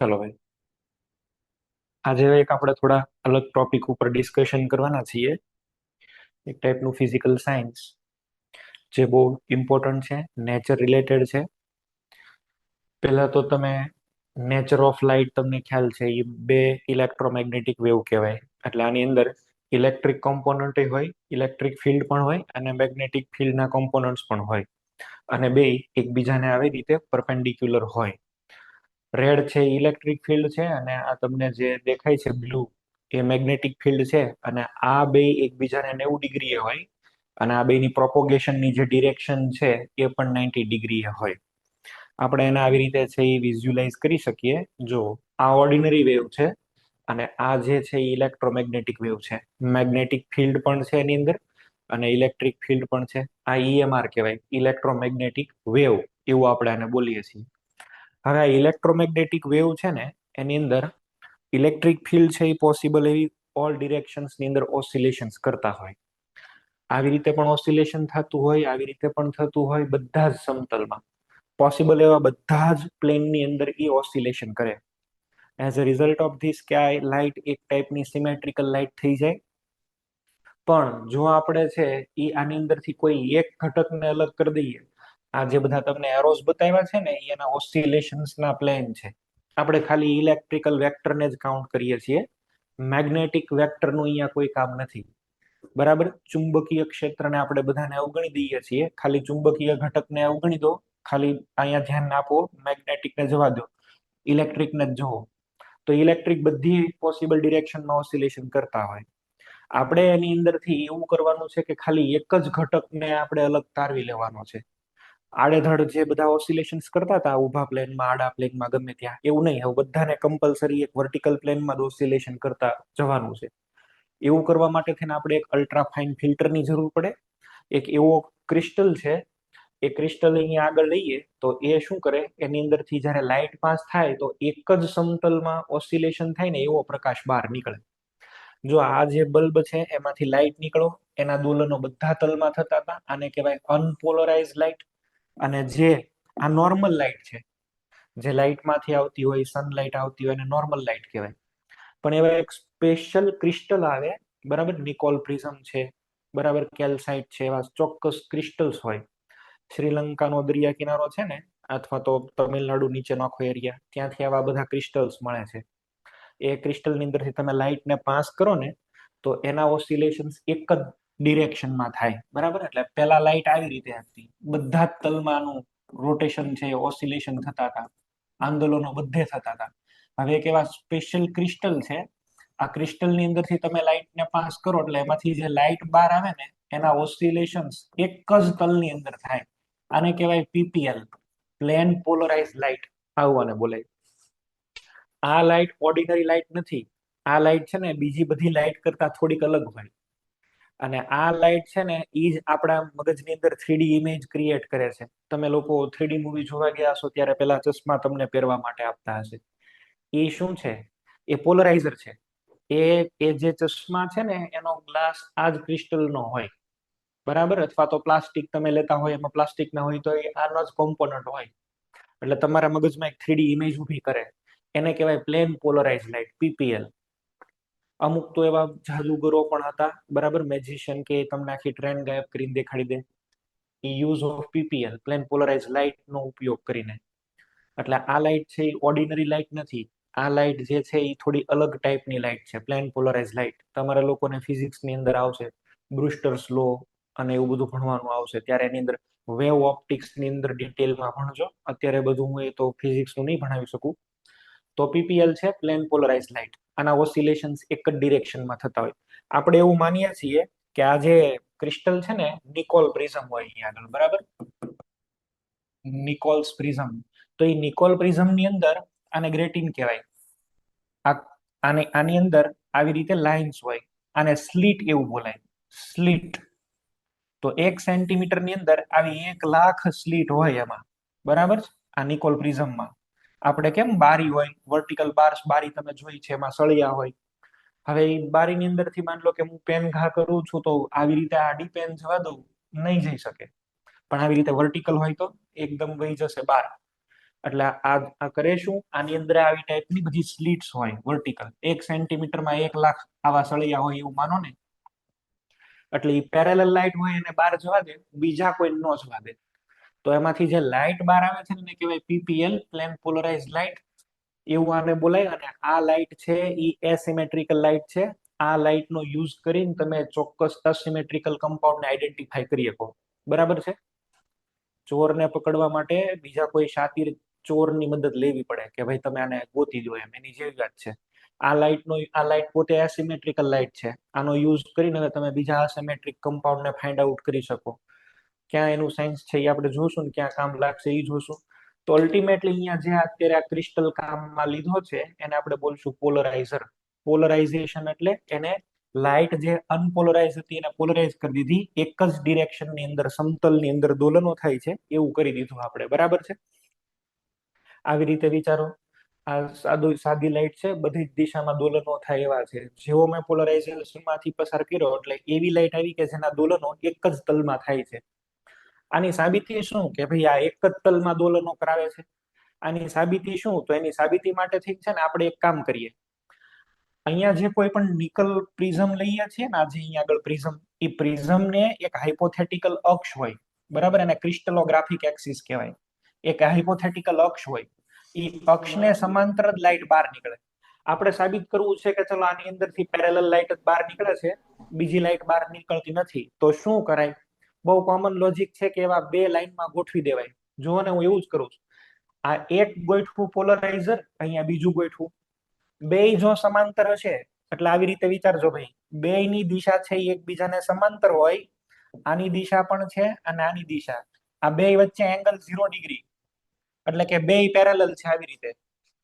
ચલો ભાઈ, આજે એક આપણે થોડા અલગ ટોપિક ઉપર ડિસ્કશન કરવાના છીએ. એક ટાઈપનું ફિઝિકલ સાયન્સ જે બહુ ઇમ્પોર્ટન્ટ છે, નેચર રિલેટેડ છે. પહેલા તો તમે નેચર ઓફ લાઇટ તમને ખ્યાલ છે, એ બે ઇલેક્ટ્રોમેગ્નેટિક વેવ કહેવાય. એટલે આની અંદર ઇલેક્ટ્રિક કોમ્પોનન્ટ હોય, ઇલેક્ટ્રિક ફિલ્ડ પણ હોય અને મેગ્નેટિક ફિલ્ડના કોમ્પોનન્ટ્સ પણ હોય. અને બે એકબીજાને આવી રીતે પરપેન્ડિક્યુલર હોય. રેડ છે ઇલેક્ટ્રિક ફિલ્ડ છે અને આ તમને જે દેખાય છે બ્લુ એ મેગ્નેટિક ફિલ્ડ છે. અને આ બે એકબીજાને 90 ડિગ્રી હોય અને આ બેની પ્રોપોગેશનની જે ડિરેક્શન છે એ પણ 90 ડિગ્રી હોય. આપણે એને આવી રીતે છે એ વિઝ્યુલાઇઝ કરી શકીએ. જો આ ઓર્ડિનરી વેવ છે અને આ જે છે એ ઇલેક્ટ્રોમેગ્નેટિક વેવ છે. મેગ્નેટિક ફિલ્ડ પણ છે એની અંદર અને ઇલેક્ટ્રિક ફિલ્ડ પણ છે. આ ઈએમઆર કહેવાય, ઇલેક્ટ્રોમેગ્નેટિક વેવ, એવું આપણે આને બોલીએ છીએ. હવે આ ઇલેક્ટ્રોમેગ્નેટિક વેવ છે ને, એની અંદર ઇલેક્ટ્રિક ફિલ્ડ છે એ પોસિબલ એવી ઓલ ડિરેક્શન્સની અંદર ઓસિલેશન્સ કરતા હોય. આવી રીતે પણ ઓસિલેશન થતું હોય, આવી રીતે પણ થતું હોય, બધા જ સમતલમાં પોસિબલ એવા બધા જ પ્લેનની અંદર એ ઓસિલેશન કરે. As a result of this કે આ લાઇટ એક ટાઈપની સિમેટ્રિકલ લાઇટ થઈ જાય. પણ જો આપણે છે એ આની અંદરથી કોઈ એક ઘટકને અલગ કરી દઈએ, આ જે બધા તમને એરોસ બતાવ્યા છે ને એના ઓસિલેશન્સ ના પ્લેન છે. આપણે ખાલી ઇલેક્ટ્રિકલ વેક્ટરને જ કાઉન્ટ કરીએ છીએ, મેગ્નેટિક વેક્ટરનું અહીંયા કોઈ કામ નથી. બરાબર, ચુંબકીય ક્ષેત્રને આપણે બધાને અવગણી દઈએ છીએ, ખાલી ચુંબકીય ઘટકને અવગણી દો, ખાલી અહીંયા ધ્યાન આપો, મેગ્નેટિકને જવા દો, ઇલેક્ટ્રિકને જ જુઓ. તો ઇલેક્ટ્રિક બધી પોસિબલ ડિરેક્શનમાં ઓસિલેશન કરતા હોય. આપણે એની અંદરથી એવું કરવાનું છે કે ખાલી એક જ ઘટકને આપણે અલગ તારવી લેવાનો છે. આડેધડ જે બધા ઓસિલેશન્સ કરતા હતા ઊભા પ્લેનમાં, આડા પ્લેનમાં, ગમે ત્યાં, એવું નહીં. હવે બધાને કમ્પલસરી એક વર્ટિકલ પ્લેનમાં જ ઓસિલેશન કરતા જવાનું છે. એવું કરવા માટે થઈને આપણે એક અલ્ટ્રા ફાઇન ફિલ્ટરની જરૂર પડે. એક એવો ક્રિસ્ટલ છે, એ ક્રિસ્ટલ અહીંયા આગળ લઈએ તો એ શું કરે, એની અંદરથી જ્યારે લાઇટ પાસ થાય તો એક જ સમતલમાં ઓસિલેશન થાય ને એવો પ્રકાશ બહાર નીકળે. જો આ જે બલ્બ છે એમાંથી લાઇટ નીકળો, એના દોલનો બધા તલમાં થતા હતા, આને કહેવાય અનપોલરાઇઝ લાઇટ. અને જે આ નોર્મલ લાઇટ છે, જે લાઇટમાંથી આવતી હોય, સનલાઇટ આવતી હોય, એને નોર્મલ લાઇટ કહેવાય. પણ એવા એક સ્પેશિયલ ક્રિસ્ટલ આવે, બરાબર, નિકોલ પ્રિઝમ છે, બરાબર, કેલ્સાઇટ છે, એવા ચોક્કસ ક્રિસ્ટલ્સ હોય. શ્રીલંકાનો દરિયા કિનારો છે ને, અથવા તો તમિલનાડુ નીચેનો આખો એરિયા, ત્યાંથી આવા બધા ક્રિસ્ટલ્સ મળે છે. એ ક્રિસ્ટલની અંદરથી તમે લાઇટને પાસ કરો ને તો એના ઓસિલેશન્સ એક જ ડિરેક્શનમાં થાય. બરાબર, એટલે પેલા લાઇટ આવી રીતે હતી, બધા જ તલમાંનું રોટેશન છે, ઓસિલેશન થતા હતા, આંદોલનો બધે થતા હતા. હવે એક એવા સ્પેશિયલ ક્રિસ્ટલ છે, આ ક્રિસ્ટલની અંદરથી તમે લાઇટને પાસ કરો એટલે એમાંથી જે લાઇટ બહાર આવે ને એના ઓસિલેશન્સ એક જ તલની અંદર થાય. આને કહેવાય પીપીએલ, પ્લેન પોલરાઇઝ લાઇટ, આવું બોલે. આ લાઇટ ઓર્ડિનરી લાઇટ નથી. આ લાઇટ છે ને બીજી બધી લાઇટ કરતા થોડીક અલગ હોય. અને આ લાઇટ છે ને એ જ આપણા મગજની અંદર 3D ઇમેજ ક્રિએટ કરે છે. તમે લોકો 3D મૂવી જોવા ગયા હશો ત્યારે પેલા ચશ્મા તમને પહેરવા માટે આપતા હશે. એ શું છે? એ પોલરાઇઝર છે. એ જે ચશ્મા છે ને એનો ગ્લાસ આ જ ક્રિસ્ટલનો હોય. બરાબર, અથવા તો પ્લાસ્ટિક તમે લેતા હોય, એમાં પ્લાસ્ટિક ના હોય તો એ આનો જ કોમ્પોનન્ટ હોય. એટલે તમારા મગજમાં એક 3D ઇમેજ ઊભી કરે. એને કહેવાય પ્લેન પોલરાઇઝ લાઇટ, પીપીએલ. અમુક તો એવા જાદુગરો પણ હતા, બરાબર, મેજિશિયન, કે તમને આખી ટ્રેન ગાયબ કરીને દેખાડી દે. એ use of PPL, plane polarise light નો ઉપયોગ કરીને. એટલે આ લાઇટ છે એ ઓર્ડિનરી લાઇટ નથી. આ લાઇટ જે છે એ થોડી અલગ ટાઈપની લાઇટ છે, પ્લેન પોલરાઇઝ લાઇટ. તમારા લોકોને ફિઝિક્સની અંદર આવશે, બ્રુસ્ટર્સ લો અને એવું બધું ભણવાનું આવશે ત્યારે એની અંદર વેવ ઓપ્ટિક્સની અંદર ડિટેલમાં ભણજો. અત્યારે બધું હું એ તો ફિઝિક્સનું નહીં ભણાવી શકું. તો પીપીએલ છે પ્લેન પોલરાઇઝ લાઇટ. આના ઓસિલેશન્સ એક જ ડિરેક્શનમાં થતા હોય. આપણે એવું માનીએ છીએ કે આ જે ક્રિસ્ટલ છે ને નિકોલ પ્રિઝમ હોય અહીંયા આગળ, બરાબર, નિકોલ્સ પ્રિઝમ. તો એ નિકોલ પ્રિઝમની અંદર આને ગ્રેટિન કહેવાય. આની અંદર આવી રીતે લાઇન્સ હોય, આને સ્લીટ એવું બોલાય, સ્લીટ. તો 1 સેન્ટીમીટરની અંદર આવી 1 લાખ સ્લીટ હોય એમાં, બરાબર. આ નિકોલ પ્રિઝમમાં આપણે કેમ બારી હોય, વર્ટિકલ બાર્સ બારી તમે જોઈ છે, એમાં સળિયા હોય. હવે એ બારીની અંદરથી માન લો કે હું પેન ઘા કરું છું તો આવી રીતે આડી પેન જવા દઉં, નહીં જઈ શકે. પણ આવી રીતે વર્ટિકલ હોય તો એકદમ વહી જશે બહાર. એટલે આ કરે શું, આની અંદર આવી ટાઈપની બધી સ્લીટ્સ હોય વર્ટિકલ, 1 સેન્ટીમીટરમાં 1 લાખ આવા સળિયા હોય એવું માનો ને. એટલે એ પેરેલલ લાઇટ હોય એને બહાર જવા દે, બીજા કોઈ ન જવા દે. તો એમાંથી જે લાઇટ બહાર આવે છે ને કહેવાય પીપીએલ, પ્લેન પોલરાઇઝ લાઇટ, એવું આને બોલાય. અને આ લાઇટ છે એ એસિમેટ્રિકલ લાઇટ છે. આ લાઇટ નો યુઝ કરીને તમે ચોક્કસ અસિમેટ્રિકલ કમ્પાઉન્ડને આઈડેન્ટિફાઈ કરી શકો. બરાબર છે. ચોરને પકડવા માટે બીજા કોઈ શાતીર ચોરની મદદ લેવી પડે કે ભાઈ તમે આને ગોતી દો, એમ એની જેવી વાત છે. આ લાઇટ પોતે એસિમેટ્રિકલ લાઇટ છે. આનો યુઝ કરીને તમે બીજા એસિમેટ્રિક કમ્પાઉન્ડને ફાઇન્ડ આઉટ કરી શકો. ક્યાં એનું સાયન્સ છે એ આપણે જોશું ને ક્યાં કામ લાગશે એ જોશું. તો અલ્ટિમેટલી અહીંયા જે અત્યારે આ ક્રિસ્ટલ કામમાં લીધો છે એને આપણે બોલશું પોલરાઇઝર. પોલરાઇઝેશન એટલે એને લાઇટ જે અનપોલરાઇઝ હતી એને પોલરાઇઝ કરી દીધી, એક જ ડિરેક્શનની અંદર સમતલની અંદર દોલનો થાય છે એવું કરી દીધું આપણે. બરાબર છે. આવી રીતે વિચારો, આ સાદી લાઇટ છે, બધી જ દિશામાં દોલનો થાય એવા છે. જેવો મેં પોલરાઇઝેશન માંથી પસાર કર્યો એટલે એવી લાઇટ આવી કે જેના દોલનો એક જ તલમાં થાય છે. આની સાબિતી શું કે ભાઈ આ એક જ તલમાં દોલનો કરાવે છે. આની સાબિતી શું, તો એની સાબિતી માટે થઈ છે ને આપણે એક કામ કરીએ. અહીંયા જે કોઈ પણ નિકલ પ્રિઝમ લઈએ છીએ ને, આજે અહીંયા આગળ પ્રિઝમ, એ પ્રિઝમ ને એક હાઇપોથેટિકલ અક્ષ હોય. બરાબર, એને ક્રિસ્ટલોગ્રાફિક એક્સિસ કહેવાય. એક હાઇપોથેટિકલ અક્ષ હોય, એ અક્ષને સમાંતર જ લાઇટ બહાર નીકળે. આપણે સાબિત કરવું છે કે ચલો આની અંદરથી પેરેલલ લાઇટ જ બહાર નીકળે છે, બીજી લાઇટ બહાર નીકળતી નથી. તો શું કરાય? બહુ કોમન લોજિક છે કે એવા બે લાઈનમાં ગોઠવી દેવાય. જુઓ ને, હું એવું જ કરું છું. આ એક ગોઠવું પોલરાઇઝર, અહીંયા બીજું ગોઠવું. બે જો સમાંતર હશે એટલે આવી રીતે વિચારજો ભાઈ, બે ની દિશા છે એ એકબીજાને સમાંતર હોય. આની દિશા પણ છે અને આની દિશા, આ બે વચ્ચે એંગલ 0 ડિગ્રી, એટલે કે બે પેરેલલ છે આવી રીતે.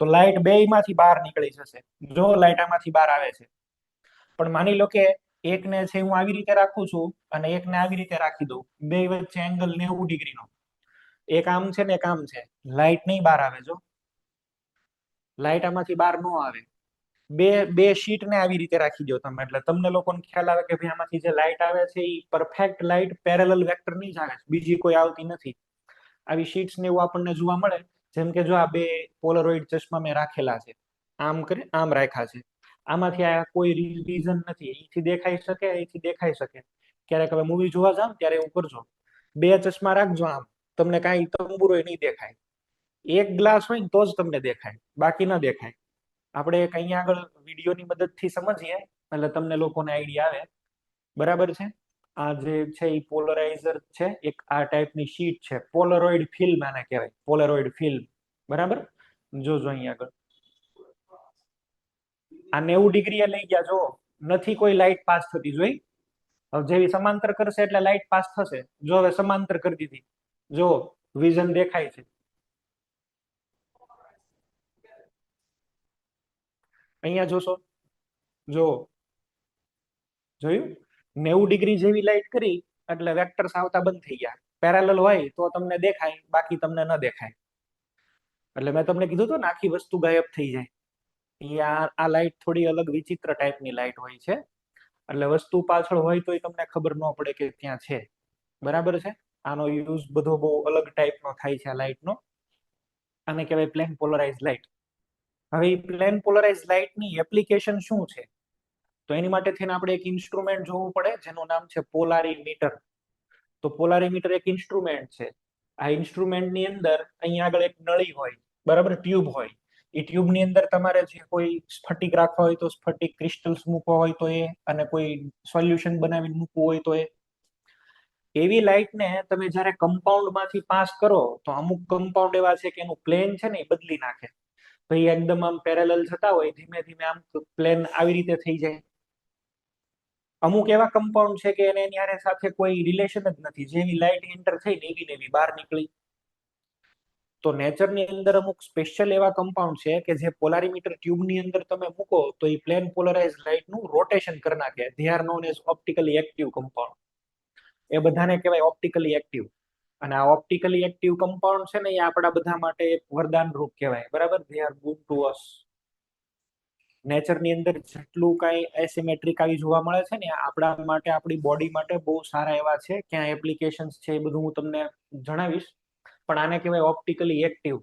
તો લાઇટ બે માંથી બહાર નીકળી જશે. જો લાઇટ આમાંથી બહાર આવે છે, પણ માની લો કે એકને છે હું આવી રીતે રાખું છું અને એકને આવી રીતે રાખી દઉં, બે વચ્ચે એંગલ 90 ડિગ્રીનો. એક આમ છે ને એક આમ છે, લાઇટ નહીં બહાર આવે. જો લાઇટ આમાંથી બહાર ન આવે. બે બે શીટને આવી રીતે રાખી દો તમે, એટલે તમને લોકોને ખ્યાલ આવે કે ભાઈ આમાંથી જે લાઇટ આવે છે એ પરફેક્ટ લાઇટ પેરેલલ વેક્ટરની જ આવે છે, બીજી કોઈ આવતી નથી. આવી શીટ્સ ને એવું આપણને જોવા મળે. જેમ કે જો આ બે પોલરોઇડ ચશ્મા મેં રાખેલા છે, આમ કરી આમ રાખ્યા છે. આમાંથી આ કોઈ રીઝન નથી, અહીંથી દેખાઈ શકે, અહીંથી દેખાઈ શકે. ક્યારેક હવે મૂવી જોવા જાવ ત્યારે એવું કરજો, બે ચશ્મા રાખજો, આમ તમને કાંઈ તંબુરોય નહીં દેખાય. એક ગ્લાસ હોય ને તો જ તમને દેખાય, બાકી ન દેખાય. આપણે એક અહીંયા આગળ વિડીયોની મદદથી સમજીએ એટલે તમને લોકોને આઈડિયા આવે. બરાબર છે. આ જે છે એ પોલરાઇઝર છે, એક આ ટાઈપની શીટ છે, પોલરોઇડ ફિલ્મ આને કહેવાય, પોલરોઇડ ફિલ્મ. બરાબર, જોજો અહીંયા આગળ આ 90 ડિગ્રી લઈ ગયા. જો નથી કોઈ લાઇટ પાસ થતી, જોઈ. હવે જેવી સમાંતર કરશે એટલે લાઇટ પાસ થશે. જો હવે સમાંતર કરી દીધી, જો વિઝન દેખાય છે. અહીંયા જોશો, જો જોયું, 90 ડિગ્રી જેવી લાઇટ કરી એટલે વેક્ટર્સ આવતા બંધ થઈ ગયા. પેરેલલ હોય તો તમને દેખાય, બાકી તમને ન દેખાય. એટલે મેં તમને કીધું હતું ને આખી વસ્તુ ગાયબ થઈ જાય. આ લાઇટ થોડી અલગ વિચિત્ર ટાઈપની લાઇટ હોય છે. એટલે વસ્તુ પાછળ હોય તોય તમને ખબર ન પડે કે ત્યાં છે. બરાબર છે. આનો યુઝ બધો બહુ અલગ ટાઈપનો થાય છે આ લાઇટનો. આને કહેવાય પ્લેન પોલરાઇઝ લાઇટ. હવે પ્લેન પોલરાઇઝ લાઇટની એપ્લિકેશન શું છે? તો એની માટે થઈને આપણે એક ઇન્સ્ટ્રુમેન્ટ જોવું પડે જેનું નામ છે પોલારીમીટર. તો પોલારીમીટર એક ઇન્સ્ટ્રુમેન્ટ છે. આ ઇન્સ્ટ્રુમેન્ટની અંદર અહીંયા આગળ એક નળી હોય, બરાબર, ટ્યુબ હોય. એ ટ્યુબની અંદર તમારે જે કોઈ સ્ફટિક રાખવા હોય તો સ્ફટિક, ક્રિસ્ટલ્સ મૂકવા હોય તો એ, અને કોઈ સોલ્યુશન બનાવીને મૂકવું હોય તો એ. એવી લાઇટને તમે જ્યારે કમ્પાઉન્ડમાંથી પાસ કરો તો અમુક કમ્પાઉન્ડ એવા છે કે એનું પ્લેન છે ને એ બદલી નાખે. ભાઈ એકદમ આમ પેરેલલ થતા હોય, ધીમે ધીમે આમ પ્લેન આવી રીતે થઈ જાય. અમુક એવા કમ્પાઉન્ડ છે કે એને એની સાથે કોઈ રિલેશન જ નથી, જેવી લાઇટ એન્ટર થઈ ને એવી ને એવી બહાર નીકળી. તો નેચરની અંદર અમુક સ્પેશિયલ એવા કમ્પાઉન્ડ છે કે જે પોલારીમીટર ટ્યુબની અંદર તમે મૂકો તો એ પ્લેન પોલરાઇઝ લાઇટનું રોટેશન કરી નાખે. They are known as optically active compound. એ બધાને કહેવાય ઓપ્ટિકલી એક્ટિવ. અને આ ઓપ્ટિકલી એક્ટિવ કમ્પાઉન્ડ છે ને એ આપણા બધા માટે એક વરદાન રૂપ કહેવાય. બરાબર, they are good to us. નેચરની અંદર જેટલું કાંઈ એસિમેટ્રિક આવી જોવા મળે છે ને આપણા માટે, આપણી બોડી માટે બહુ સારા એવા છે. ક્યાં એપ્લિકેશન્સ છે એ બધું હું તમને જણાવીશ. પણ આને કહેવાય ઓપ્ટિકલી એક્ટિવ.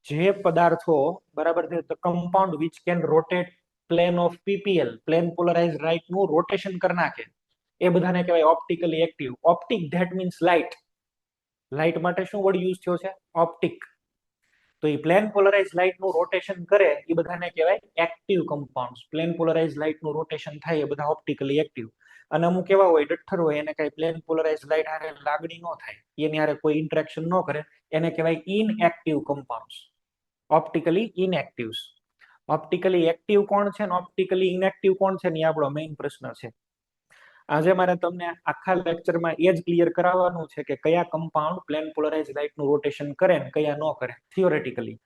જે પદાર્થો બરાબર છે, the compound which can rotate plane of PPL, plane polarise light નું રોટેશન કરી નાખે, એ બધાને કહેવાય optically active. Optic that means light. Light માટે શું વર્ડ યુઝ થયો છે? ઓપ્ટિક. તો એ પ્લેન પોલરાઇઝ લાઇટ નું રોટેશન કરે એ બધાને કહેવાય active compounds. Plane polarise light નું રોટેશન થાય એ બધા ઓપ્ટિકલી એક્ટિવ. અને અમુક એવા હોય ડઠ્ઠર હોય એને કઈ પ્લેન પોલરાઇઝ લાઇટ હારે લાગણી ન થાય, એની હારે કોઈ ઇન્ટરેક્શન ન કરે, એને કહેવાય inactive compounds, optically inactives. Optically active કોણ છે ને ઓપ્ટિકલી ઇનએક્ટિવ કોણ છે ને એ આપણો મેઇન પ્રશ્ન છે. આજે મારે તમને આખા લેક્ચરમાં એ જ ક્લિયર કરાવવાનું છે કે કયા કમ્પાઉન્ડ પ્લેન પોલરાઇઝ લાઇટ નું રોટેશન કરે ને કયા ન કરે થિયોરેટિકલી.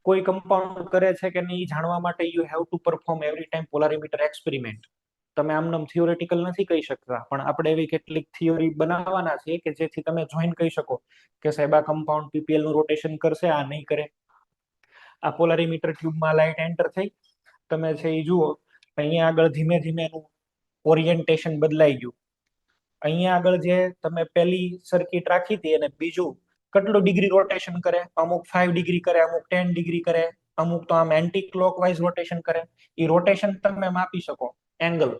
કોઈ કમ્પાઉન્ડ કરે છે કે નહીં જાણવા માટે you have to perform every time polarimeter experiment. તમે આમનામ થિયોરેટિકલ નથી કહી શકતા, પણ આપણે એવી કેટલીક થિયોરી બનાવવાના છે કે જેથી તમે જોઈન કહી શકો કે સાહેબ આ કમ્પાઉન્ડ પીપીએલ નું રોટેશન કરશે, આ નહીં કરે. આ પોલારીમીટર ટ્યુબમાં લાઇટ એન્ટર થઈ, તમે છે એ જુઓ અહીંયા આગળ ધીમે ધીમે એનું ઓરિએન્ટેશન બદલાઈ ગયું. અહીંયા આગળ જે તમે પહેલી સર્કિટ રાખી હતી અને બીજું કેટલું ડિગ્રી રોટેશન કરે? અમુક 5 ડિગ્રી કરે, અમુક 10 ડિગ્રી કરે, અમુક તો આમ એન્ટી ક્લોકવાઇઝ રોટેશન કરે. એ રોટેશન તમે માપી શકો, એંગલ.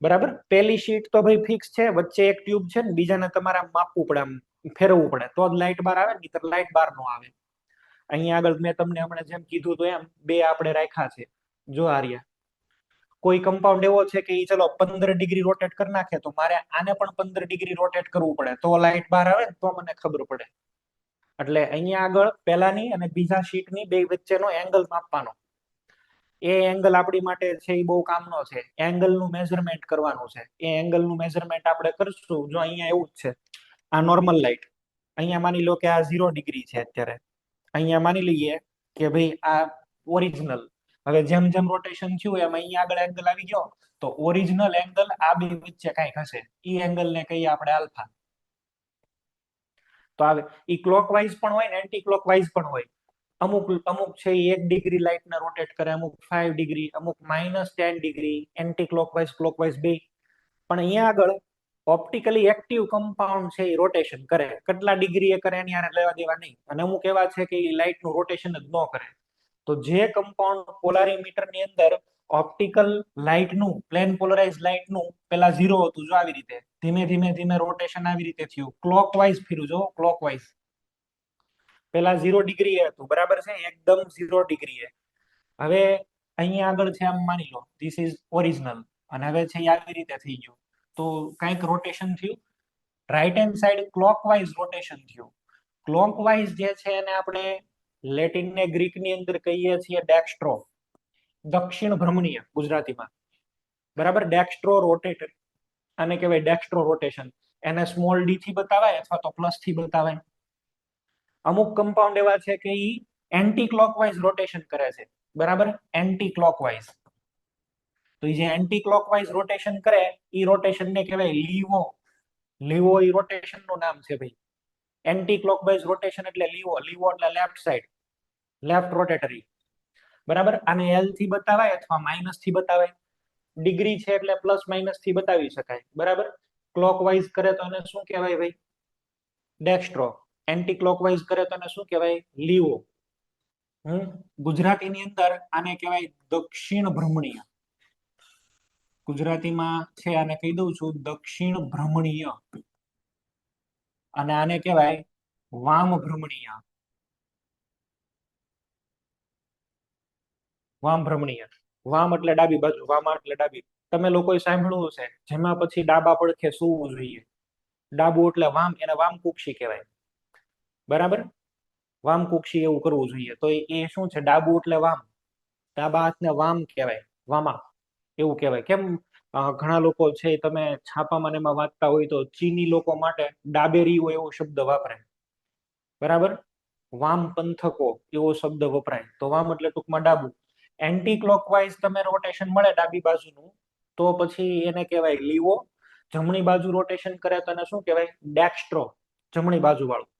બરાબર, પહેલી શીટ તો ભાઈ ફિક્સ છે, વચ્ચે એક ટ્યુબ છે ને બીજાને તમારે માપવું પડે, આમ ફેરવવું પડે તો જ લાઇટ બાર આવે, નહીતર લાઇટ બાર નો આવે. અહીંયા આગળ મેં તમને હમણાં જેમ કીધું તો એમ બે આપણે રાખ્યા છે, જો આર્યા. કોઈ કમ્પાઉન્ડ એવો છે કે ચલો 15 ડિગ્રી રોટેટ કરી નાખે, તો મારે આને પણ 15 ડિગ્રી રોટેટ કરવું પડે તો લાઇટ બહાર આવે ને તો મને ખબર પડે. એટલે અહીંયા આગળ પહેલાની અને બીજા શીટની બે વચ્ચેનો એંગલ માપવાનો. એ એંગલ આપણી માટે છે એ બહુ કામનો છે. એંગલનું મેઝરમેન્ટ કરવાનું છે. એ એંગલનું મેઝરમેન્ટ આપણે કરશું. જો અહીંયા એવું જ છે, આ નોર્મલ લાઇટ, અહીંયા માની લો કે આ 0 ડિગ્રી છે અત્યારે. અહીંયા માની લઈએ કે ભાઈ આ ઓરિજિનલ. હવે જેમ જેમ રોટેશન થયું એમ અહીંયા આગળ એંગલ આવી ગયો, તો ઓરિજિનલ એંગલ આ બે વચ્ચે કાંઈક હશે, ઈ એંગલ ને કહીએ આપણે આલ્ફા. તો આવે ઈ ક્લોકવાઇઝ પણ હોય ને એન્ટી ક્લોકવાઇઝ પણ હોય. અમુક અમુક છે એ 1 ડિગ્રી લાઇટ ને રોટેટ કરે, અમુક 5 ડિગ્રી, અમુક -10 ડિગ્રી, એન્ટી ક્લોકવાઇઝ ક્લોકવાઇઝ બે. પણ અહીંયા આગળ ઓપ્ટિકલી એક્ટિવ કમ્પાઉન્ડ છે એ રોટેશન કરે. કેટલા ડિગ્રી એ કરે એની આને લેવા દેવા નહીં. અને અમુક એવા છે કે એ લાઇટ નું રોટેશન જ ન કરે. તો જે કમ્પાઉન્ડ પોલારીમીટર ની અંદર ઓપ્ટિકલ લાઇટ નું, પ્લેન પોલરાઇઝ લાઇટ નું પેલા 0 હતું, જો આવી રીતે ધીમે ધીમે ધીમે રોટેશન આવી રીતે થયું, ક્લોકવાઇઝ ફર્યું, જો ક્લોકવાઇઝ. પેલા 0 ડિગ્રી હતું, બરાબર છે, એકદમ 0 ડિગ્રી. હવે અહીંયા આગળ છે આમ માની લો ધીસ ઇઝ ઓરિજિનલ, અને હવે છે આવી રીતે થઈ ગયું, તો કઈક રોટેશન થયું. Right hand side clockwise rotation થયું. ક્લોકવાઇઝ જે છે એને આપણે લેટિન ને ગ્રીક ની અંદર કહીએ છીએ ડેક્સ્ટ્રો, દક્ષિણ ભ્રમણીય ગુજરાતીમાં. બરાબર, ડેક્સ્ટ્રો રોટેટર આને કહેવાય ડેક્સ્ટ્રો રોટેશન. એને સ્મોલ ડી થી બતાવાય અથવા તો પ્લસ થી બતાવાય. અમુક કમ્પાઉન્ડ એવા છે કે ઈ એન્ટી ક્લોકવાઇઝ રોટેશન કરે છે. બરાબર, એન્ટી ક્લોકવાઇઝ. તો જે એન્ટી ક્લોકવાઇઝ રોટેશન કરે ઈ રોટેશન ને કહેવાય લીવો. લીવો ઈ રોટેશન નું નામ છે ભાઈ. એન્ટી ક્લોકવાઇઝ રોટેશન એટલે લીવો. લીવો એટલે લેફ્ટ સાઈડ, લેફ્ટ રોટેટરી. બરાબર, આને એલ થી બતાવાય અથવા માઇનસ થી બતાવાય. ડિગ્રી છે એટલે પ્લસ માઇનસ થી બતાવી શકાય. બરાબર, ક્લોકવાઇઝ કરે તો એને શું કહેવાય ભાઈ? ડેક્સ્ટ્રો. એન્ટી ક્લોકવાઇઝ કરે તો એને શું કહેવાય? લીવો. ગુજરાતીની અંદર આને કહેવાય દક્ષિણ ભ્રમણીય. ગુજરાતીમાં છે આને કહી દઉં છું દક્ષિણ ભ્રમણીય, અને આને કહેવાય વામ ભ્રમણીય. વામ ભ્રમણીય. વામ એટલે ડાબી બાજુ, વામા એટલે ડાબી. તમે લોકોએ સાંભળ્યું હશે જેમાં પછી ડાબા પડખે સૂવું જોઈએ. ડાબુ એટલે વામ, એને વામકુક્ષી કહેવાય. બરાબર, વામકુક્ષી એવું કરવું જોઈએ. તો એ શું છે? ડાબુ એટલે વામ, ડાબા હાથને વામ કહેવાય, વામા એવું કહેવાય. કેમ ઘણા લોકો છે તમે છાપામાં એમાં વાંચતા હોય તો ચીની લોકો માટે ડાબેરીઓ એવો શબ્દ વાપરે. બરાબર, વામ પંથકો એવો શબ્દ વપરાય. તો વામ એટલે ટૂંકમાં ડાબુ. એન્ટી ક્લોકવાઇઝ તમે રોટેશન મળે ડાબી બાજુનું, તો પછી એને કહેવાય લીવો. જમણી બાજુ રોટેશન કરે તો એને શું કહેવાય? ડેક્સ્ટ્રો, જમણી બાજુ વાળું.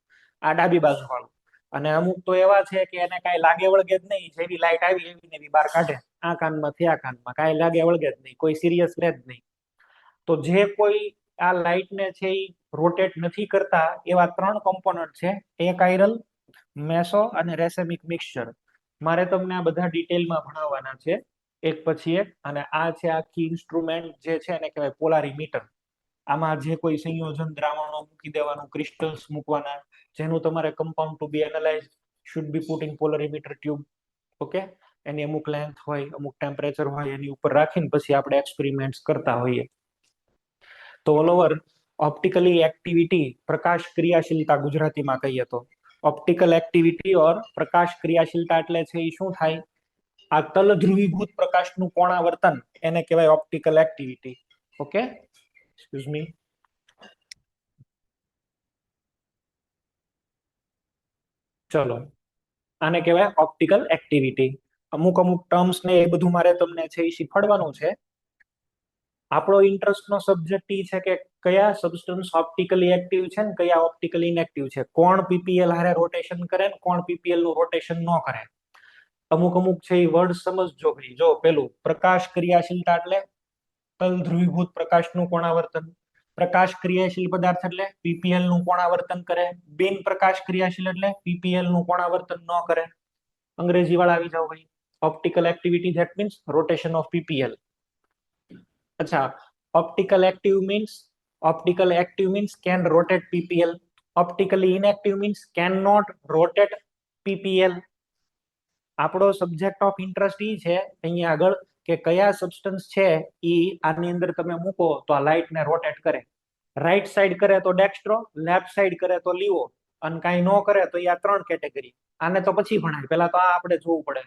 આ ડાબી બાજુ વાળું. અને અમુક તો એવા છે કે એને કાંઈ લાગે વળગે જ નહીં, જેવી લાઈટ આવી એવી ને એવી બહાર કાઢે. આ કાનમાંથી આ કાનમાં કાંઈ લાગે વળગે જ નહીં, કોઈ સિરિયસ લે જ નહીં. તો જે કોઈ આ લાઇટ ને છે એ રોટેટ નથી કરતા એવા 3 કમ્પોનન્ટ છે. એક આયરલ, મેસો અને રેસેમિક મિક્સચર. મારે તમને આ બધા ડિટેલમાં ભણાવવાના છે એક પછી એક. અને આ છે આખી ઇન્સ્ટ્રુમેન્ટ જે છે એને કહેવાય પોલારીમીટર. આમાં જે કોઈ સંયોજન દ્રાવણો મૂકી દેવાનું, ક્રિસ્ટલ્સ મૂકવાના, જેનું તમારે compound to be analyse should be put in polarimeter tube. Okay, એની અમુક લેન્થ હોય, અમુક ટેમ્પરેચર હોય, એની ઉપર રાખીને પછી આપણે એક્સપેરિમેન્ટ્સ કરતા હોઈએ. તો ઓલ ઓવર ઓપ્ટિકલી એક્ટિવિટી, પ્રકાશ ક્રિયાશીલતા ગુજરાતીમાં કહીએ તો ઓપ્ટિકલ એક્ટિવિટી ઓર પ્રકાશ ક્રિયાશીલતા એટલે છે એ શું થાય? આ તલ ધ્રુવીભૂત પ્રકાશનું કોણાવર્તન એને કહેવાય optical activity. Okay, excuse me. ચલો, આને કહેવાય ઓપ્ટિકલ એક્ટિવિટી. અમુક અમુક ટર્મ્સ ને એ બધું મારે તમને છે એ શીખવાડવાનું છે. આપણો ઇન્ટરેસ્ટનો સબ્જેક્ટ એ છે કે કયા સબસ્ટન્સ ઓપ્ટિકલી એક્ટિવ છે ને કયા ઓપ્ટિકલી ઇનએક્ટિવ છે, કોણ પીપીએલ હારે રોટેશન કરે ને કોણ પીપીએલ નું રોટેશન ન કરે. અમુક અમુક છે એ વર્ડ સમજજો ભાઈ. જો પેલું પ્રકાશ ક્રિયાશીલતા એટલે તલ ધ્રુવીભૂત પ્રકાશનું કોણાવર્તન. પ્રકાશ ક્રિયાશીલ પદાર્થ એટલે પીપીએલ નું કોણાવર્તન કરે. બિન પ્રકાશ ક્રિયાશીલ એટલે પીપીએલ નું કોણાવર્તન ન કરે. અંગ્રેજી વાળા આવી જાવ ભાઈ. Optical activity that means rotation of PPL. અચ્છા, optical active means can rotate PPL. Optically inactive means cannot rotate PPL. આપણો સબ્જેક્ટ ઓફ ઇન્ટરેસ્ટ ઈ છે અહીંયા આગળ કે કયા સબસ્ટન્સ છે ઈ આની અંદર તમે મૂકો તો આ લાઇટ ને રોટેટ કરે. રાઈટ સાઈડ કરે તો ડેક્સ્ટ્રો, લેફ્ટ સાઈડ કરે તો લીવો, અને કાંઈ ન કરે તો આ ત્રણ કેટેગરી. આને તો પછી ભણાય, પેલા તો આ આપણે જોવું પડે.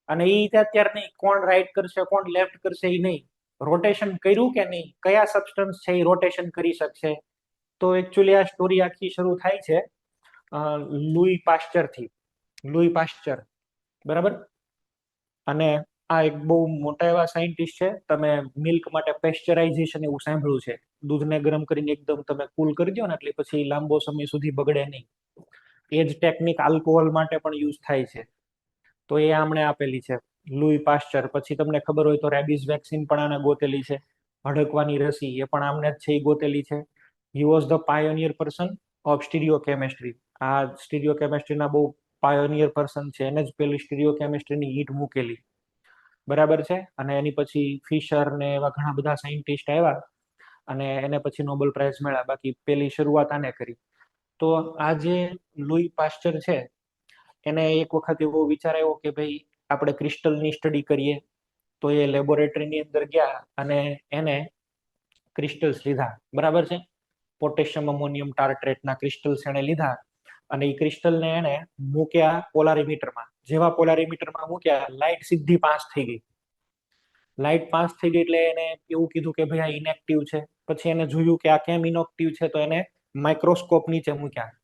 અને ઈ અત્યારે નહીં, કોણ રાઈટ કરશે કોણ લેફ્ટ કરશે એ નહીં, રોટેશન કર્યું કે નહીં, કયા સબસ્ટન્સ છે એ રોટેશન કરી શકશે. તો એકચ્યુઅલી આ સ્ટોરી આખી શરૂ થાય છે લુઈ પાશ્ચર થી. લુઈ પાશ્ચર, બરાબર. અને આ એક બહુ મોટા એવા સાયન્ટિસ્ટ છે. તમે મિલ્ક માટે પેસ્ચરાઇઝેશન એવું સાંભળ્યું છે. દૂધને ગરમ કરીને એકદમ તમે કુલ કરી દો ને એટલે પછી લાંબો સમય સુધી બગડે નહીં. એ જ ટેકનિક આલ્કોહોલ માટે પણ યુઝ થાય છે. તો એ આમણે આપેલી છે, લુઈ પાશ્ચર. પછી તમને ખબર હોય તો રેબીઝ વેક્સિન પણ આને ગોતેલી છે. હડકવાની રસી એ પણ આમને જ છે એ ગોતેલી છે. He was the pioneer person of stereo chemistry. આ સ્ટીરિયો કેમેસ્ટ્રીના બહુ પાયોનિયર પર્સન છે. એને જ પેલી સ્ટીરિયો કેમેસ્ટ્રીની ઈંટ મૂકેલી, બરાબર છે. અને એની પછી ફિશર ને એવા ઘણા બધા સાયન્ટિસ્ટ આવ્યા અને એને પછી નોબેલ પ્રાઇઝ મળ્યા. બાકી પેલી શરૂઆત આને કરી. તો આ જે લુઈ પાશ્ચર છે એને એક વખત એવો વિચાર આવ્યો કે ભાઈ આપણે ક્રિસ્ટલની સ્ટડી કરીએ. તો એ લેબોરેટરીની અંદર ગયા અને એને ક્રિસ્ટલ્સ લીધા, બરાબર છે. પોટેશિયમ અમોનિયમ ટાર્ટ્રેટના ક્રિસ્ટલ્સ એને લીધા અને એ ક્રિસ્ટલને એને મૂક્યા પોલારીમીટરમાં. જેવા પોલારીમીટરમાં મૂક્યા, લાઇટ સીધી પાસ થઈ ગઈ. લાઇટ પાસ થઈ ગઈ એટલે એને એવું કીધું કે ભાઈ આ ઇનએક્ટિવ છે. પછી એને જોયું કે આ કેમ ઇનએક્ટિવ છે, તો એને માઇક્રોસ્કોપ નીચે મૂક્યા.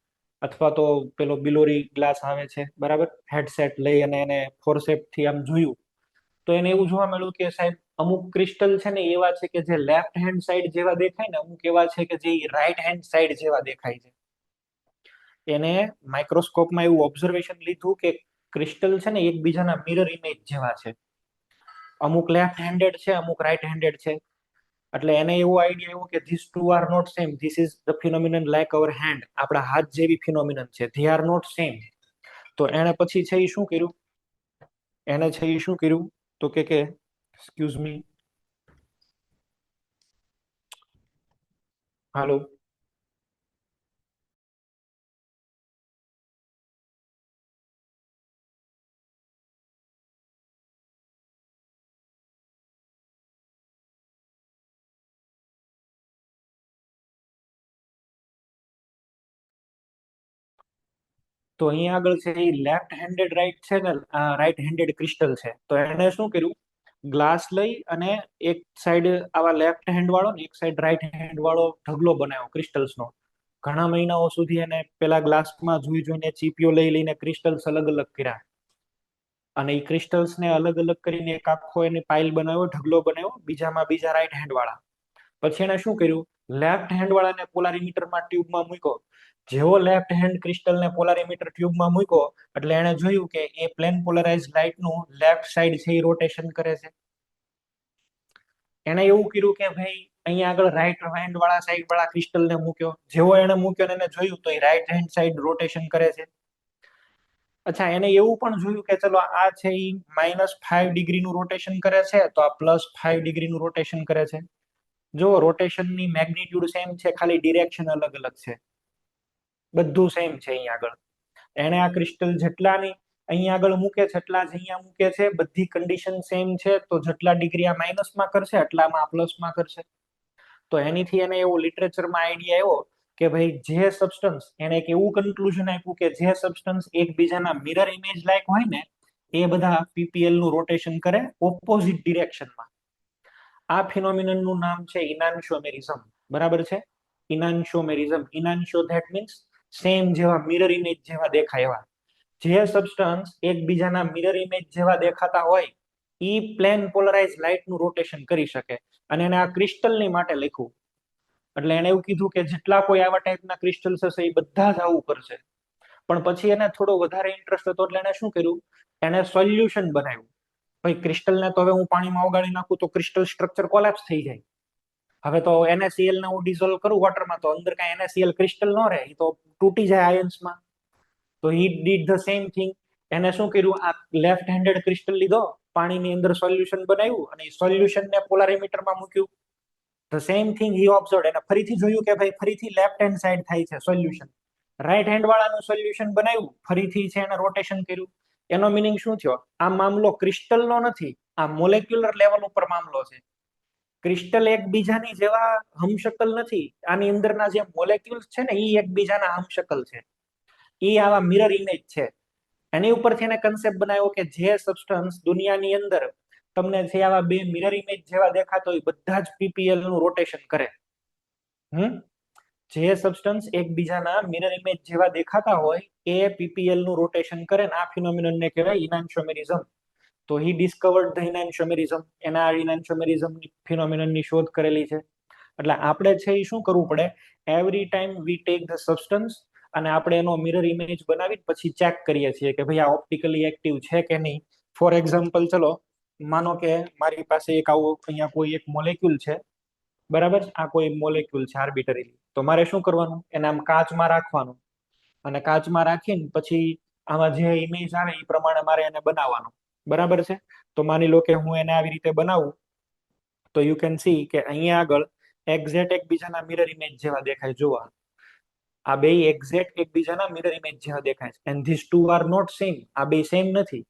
અથવા તો પેલો બિલોરી ગ્લાસ આવે છે, બરાબર, હેડસેટ લઈ અને એને ફોરસેપ થી આમ જોયું. તો એને એવું જોવા મળ્યું કે સાહેબ અમુક ક્રિસ્ટલ છે ને એવા છે કે જે લેફ્ટ હેન્ડ સાઈડ જેવા દેખાય ને, અમુક એવા છે કે જે રાઈટ હેન્ડ સાઈડ જેવા દેખાય છે. એને માઇક્રોસ્કોપમાં એવું ઓબ્ઝર્વેશન લીધું કે ક્રિસ્ટલ છે ને એકબીજાના મિરર ઇમેજ જેવા છે. અમુક લેફ્ટ હેન્ડેડ છે, અમુક રાઈટ હેન્ડેડ છે. એટલે એને એવો આઈડિયા આવ્યો કે this two are not same, this is the phenomenon like our hand. આપણા હાથ જેવી ફિનોમિનન છે, ધે આર નોટ સેમ. તો એને પછી છે એ શું કર્યું, એને છે એ શું કર્યું તો કે એક્સક્યુઝ મી, હાલો. તો અહીંયા આગળ છે એ લેફ્ટ હેન્ડેડ રાઈટ છે ને, રાઈટ હેન્ડેડ ક્રિસ્ટલ છે. તો એને શું કર્યું, ગ્લાસ લઈ અને એક સાઈડ આવા લેફ્ટ હેન્ડ વાળો ને એક સાઈડ રાઈટ હેન્ડ વાળો ઢગલો બનાવ્યો ક્રિસ્ટલ્સનો. ઘણા મહિનાઓ સુધી એને પેલા ગ્લાસમાં જોઈ જોઈને ચીપીઓ લઈ લઈને ક્રિસ્ટલ્સ અલગ અલગ કર્યા. અને એ ક્રિસ્ટલ્સને અલગ અલગ કરીને એક આખો એને પાઇલ બનાવ્યો, ઢગલો બનાવ્યો, બીજામાં બીજા રાઈટ હેન્ડ વાળા. પછી એને શું કર્યું, લેફ્ટ હેન્ડ વાળાને પોલારીમીટરમાં ટ્યુબમાં મૂક્યો. જેવો લેફ્ટ હેન્ડ ક્રિસ્ટલને પોલારીમીટર ટ્યુબમાં મૂક્યો એટલે એને જોયું કે એ પ્લેન પોલરાઇઝ લાઇટનું લેફ્ટ સાઈડ છે એ રોટેશન કરે છે. એને એવું કર્યું કે ભાઈ અહીંયા આગળ રાઈટ હેન્ડ વાળા સાઈડ વાળા ક્રિસ્ટલને મૂક્યો. જેવો એને મૂક્યો એને જોયું તો એ રાઈટ હેન્ડ સાઈડ રોટેશન કરે છે. અચ્છા, એને એવું પણ જોયું કે ચલો આ છે ઈ -5 ડિગ્રીનું રોટેશન કરે છે, તો આ +5 ડિગ્રીનું રોટેશન કરે છે. જો રોટેશનની મેગ્નિટ્યુડ સેમ છે, ખાલી ડિરેક્શન અલગ અલગ છે. બધું સેમ છે અહીંયા આગળ. એને આ ક્રિસ્ટલ જેટલાની અહીંયા આગળ મૂકે છે એટલા જ અહીંયા મૂકે છે, બધી કન્ડિશન સેમ છે. તો જેટલા ડિગ્રી આ માઇનસમાં કરશે એટલામાં આ પ્લસમાં કરશે. તો એનીથી એને એવો લિટરેચરમાં આઈડિયા આવ્યો કે ભાઈ જે સબસ્ટન્સ, એને એક એવું કન્ક્લુઝન આપ્યું કે જે સબસ્ટન્સ એકબીજાના મિરર ઇમેજ લાયક હોય ને એ બધા પીપીએલ નું રોટેશન કરે ઓપોઝિટ ડિરેક્શનમાં. આ ફિનોમિનનનું નામ છે ઇનાન્શિયોમેરિઝમ. બરાબર છે, ઇનાન્શિયોમેરિઝમ. ઇનાન્શિયો ધેટ મીન્સ સેમ, જેવા મિરર ઇમેજ જેવા દેખાય એવા. જે સબસ્ટન્સ એકબીજાના મિરર ઇમેજ જેવા દેખાતા હોય ઈ પ્લેન પોલરાઇઝ લાઇટ નું રોટેશન કરી શકે. અને એને આ ક્રિસ્ટલની માટે લખ્યું. એટલે એને એવું કીધું કે જેટલા કોઈ આવા ટાઈપના ક્રિસ્ટલ્સ હશે એ બધા જ આવું કરશે. પણ પછી એને થોડો વધારે ઇન્ટરેસ્ટ હતો એટલે એને શું કર્યું, એને સોલ્યુશન બનાવ્યું. ભાઈ ક્રિસ્ટલને તો હવે હું પાણીમાં ઓગાળી નાખું તો ક્રિસ્ટલ સ્ટ્રક્ચર કોલેપ્સ થઈ જાય. હવે તો NaCl ને હું ડિઝોલ્વ કરું વોટરમાં તો અંદર કાંઈ NaCl ક્રિસ્ટલ ન રહે, એ તો તૂટી જાય આયન્સમાં. તો he did the same thing. એને શું કર્યું, આ લેફ્ટ હેન્ડેડ ક્રિસ્ટલ લીધો, પાણીની અંદર સોલ્યુશન બનાવ્યું અને સોલ્યુશનને પોલારીમીટરમાં મૂક્યું. The same thing he observe. એને ફરીથી જોયું કે ભાઈ ફરીથી લેફ્ટ હેન્ડ સાઈડ થાય છે સોલ્યુશન. રાઈટ હેન્ડ વાળાનું સોલ્યુશન બનાવ્યું, ફરીથી છે એને રોટેશન કર્યું. એનો મિનિંગ શું થયો, આ મામલો ક્રિસ્ટલનો નથી, આ મોલેક્યુલર લેવલ ઉપર મામલો છે. ક્રિસ્ટલ એકબીજાની જેવા હમશકલ નથી. આની અંદરના જે મોલેક્યુલ્સ છે ને એ એકબીજાના હમશકલ છે. એ આવા મિરર ઇમેજ છે. એની ઉપરથી એને કન્સેપ્ટ બનાવ્યો કે જે સબસ્ટન્સ દુનિયાની અંદર તમને જે આવા બે મિરર ઇમેજ જેવા દેખાતો હોય બધા જ પીપીએલ નું રોટેશન કરે. જે સબસ્ટન્સ એકબીજાના મિરર ઇમેજ જેવા દેખાતા હોય એ પીપીએલ નું રોટેશન કરે ને આ ફિનોમિનનને કહેવાય ઇનાન્શિયોમેરિઝમ. તો હી ડિસ્કવર્ડ ધ ઇનાન્શિયોમેરિઝમ. એના ઇનાન્શિયોમેરિઝમ ફિનોમિનનની શોધ કરેલી છે. એટલે આપણે છે એ શું કરવું પડે, every time we take the substance અને આપણે એનો મિરર ઇમેજ બનાવી પછી ચેક કરીએ છીએ કે ભાઈ આ ઓપ્ટિકલી એક્ટિવ છે કે નહીં. ફોર એક્ઝામ્પલ, ચલો માનો કે મારી પાસે એક આવું અહીંયા કોઈ એક મોલેક્યુલ છે. બરાબર, આ કોઈ મોલેક્યુલ છે આર્બિટરીલી. તો મારે શું કરવાનું, એને આમ કાચમાં રાખવાનું અને કાચમાં રાખીને પછી આમાં જે ઇમેજ આવે એ પ્રમાણે મારે એને બનાવવાનું. બરાબર છે. તો માની લો કે હું એને આવી રીતે બનાવું તો યુ કેન સી કે અહીંયા આગળ એક્ઝેક્ટ એકબીજાના મિરર ઇમેજ જેવા દેખાય. જોવા આ બે એક્ઝેક્ટ એકબીજાના મિરર ઇમેજ જેવા દેખાય છે. And this two are not same. આ બે સેમ નથી,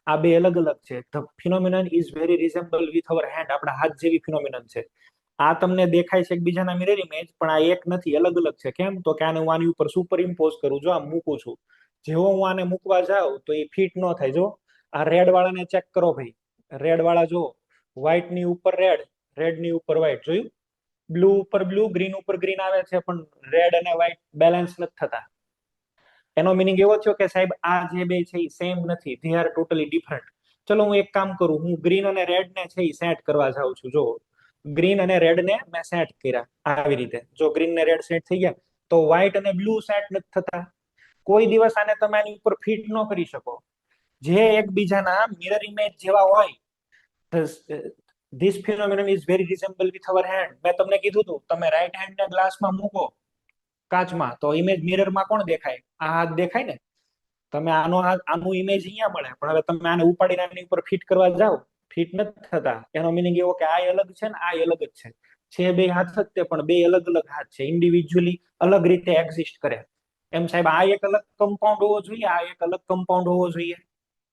આ બે અલગ અલગ છે. The phenomenon is very resemble with our hand. આપણા હાથ જેવી ફિનોમિનન છે. આ તમને દેખાય છે એકબીજાના મિરર ઇમેજ, પણ આ એક નથી, અલગ અલગ છે. કેમ? તો કે આને હું આની ઉપર સુપર ઇમ્પોઝ કરું, જો આમ મૂકું છું. જેવો હું આને મૂકવા જાઉં તો એ ફિટ ન થાય. જો આ રેડ વાળાને ચેક કરો ભાઈ. રેડ વાળા જો વ્હાઈટ ની ઉપર રેડ, રેડ ની ઉપર વ્હાઈટ, જોયું? બ્લુ ઉપર બ્લુ, ગ્રીન ઉપર ગ્રીન આવે છે, પણ રેડ અને વ્હાઈટ બેલેન્સ નથી થતા. એનો મિનિંગ એવો થયો કે સાહેબ આ જે બે છે એ સેમ નથી, ધે આર ટોટલી ડિફરન્ટ. ચલો હું એક કામ કરું, હું ગ્રીન અને રેડ ને છે એ સેટ કરવા જાઉં છું. જો ગ્રીન અને રેડ ને મેં સેટ કર્યા આવી રીતે. જો ગ્રીન ને રેડ સેટ થઈ ગયા તો વ્હાઈટ અને બ્લુ સેટ નથી થતા. કોઈ દિવસ આને તમે આની ઉપર ફિટ ન કરી શકો. જે એકબીજાના મિરર ઇમેજ જેવા હોય, this phenomenon is very resemble with our hand. મેં તમને કીધું હતું, તમે રાઈટ હેન્ડ ને ગ્લાસમાં મૂકો કાચમાં તો ઇમેજ મિરરમાં કોણ દેખાય? આ હાથ દેખાય ને. તમે આનો હાથ, આનું ઇમેજ અહીંયા મળે, પણ હવે તમે આને ઉપાડીને આની ઉપર ફિટ કરવા જાઓ, ફિટ નથી થતા. એનો મિનિંગ એવો કે આ અલગ છે ને આ અલગ જ છે. છે બે હાથ જ તે, પણ બે અલગ અલગ હાથ છે, ઇન્ડિવિજ્યુઅલી અલગ રીતે એક્ઝિસ્ટ કરે. એમ સાહેબ આ એક અલગ કમ્પાઉન્ડ હોવો જોઈએ, આ એક અલગ કમ્પાઉન્ડ હોવો જોઈએ.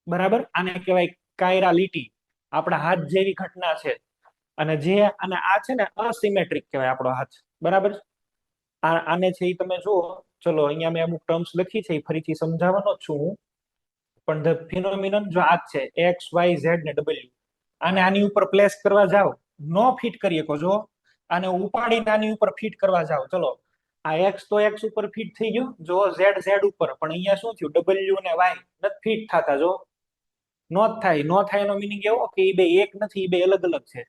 બરાબર, આને કહેવાય કાયરાલિટી. આપણા હાથ જેવી ઘટના છે. અને જે અને આ છે ને અસિમેટ્રિક કહેવાય આપણો હાથ. બરાબર, આને છે એ તમે જુઓ. ચલો અહીંયા મેં અમુક ટર્મ્સ લખી છે, એ ફરીથી સમજાવવાનો જ છું હું. પણ ધ ફિનોમિનન જો આ છે એક્સ વાય ઝેડ ને ડબલ્યુ, આને આની ઉપર પ્લેસ કરવા જાઓ નો ફિટ કરી શકો. જો આને ઉપાડીને આની ઉપર ફિટ કરવા જાઓ, ચલો આ એક્સ તો એક્સ ઉપર ફિટ થઈ ગયું, જો ઝેડ ઝેડ ઉપર, પણ અહીંયા શું થયું, ડબલ્યુ ને વાય નથી ફિટ થતા. જો નો થાય, નો થાય એનો મિનિંગ એવો કે એ બે એક નથી, એ બે અલગ અલગ છે,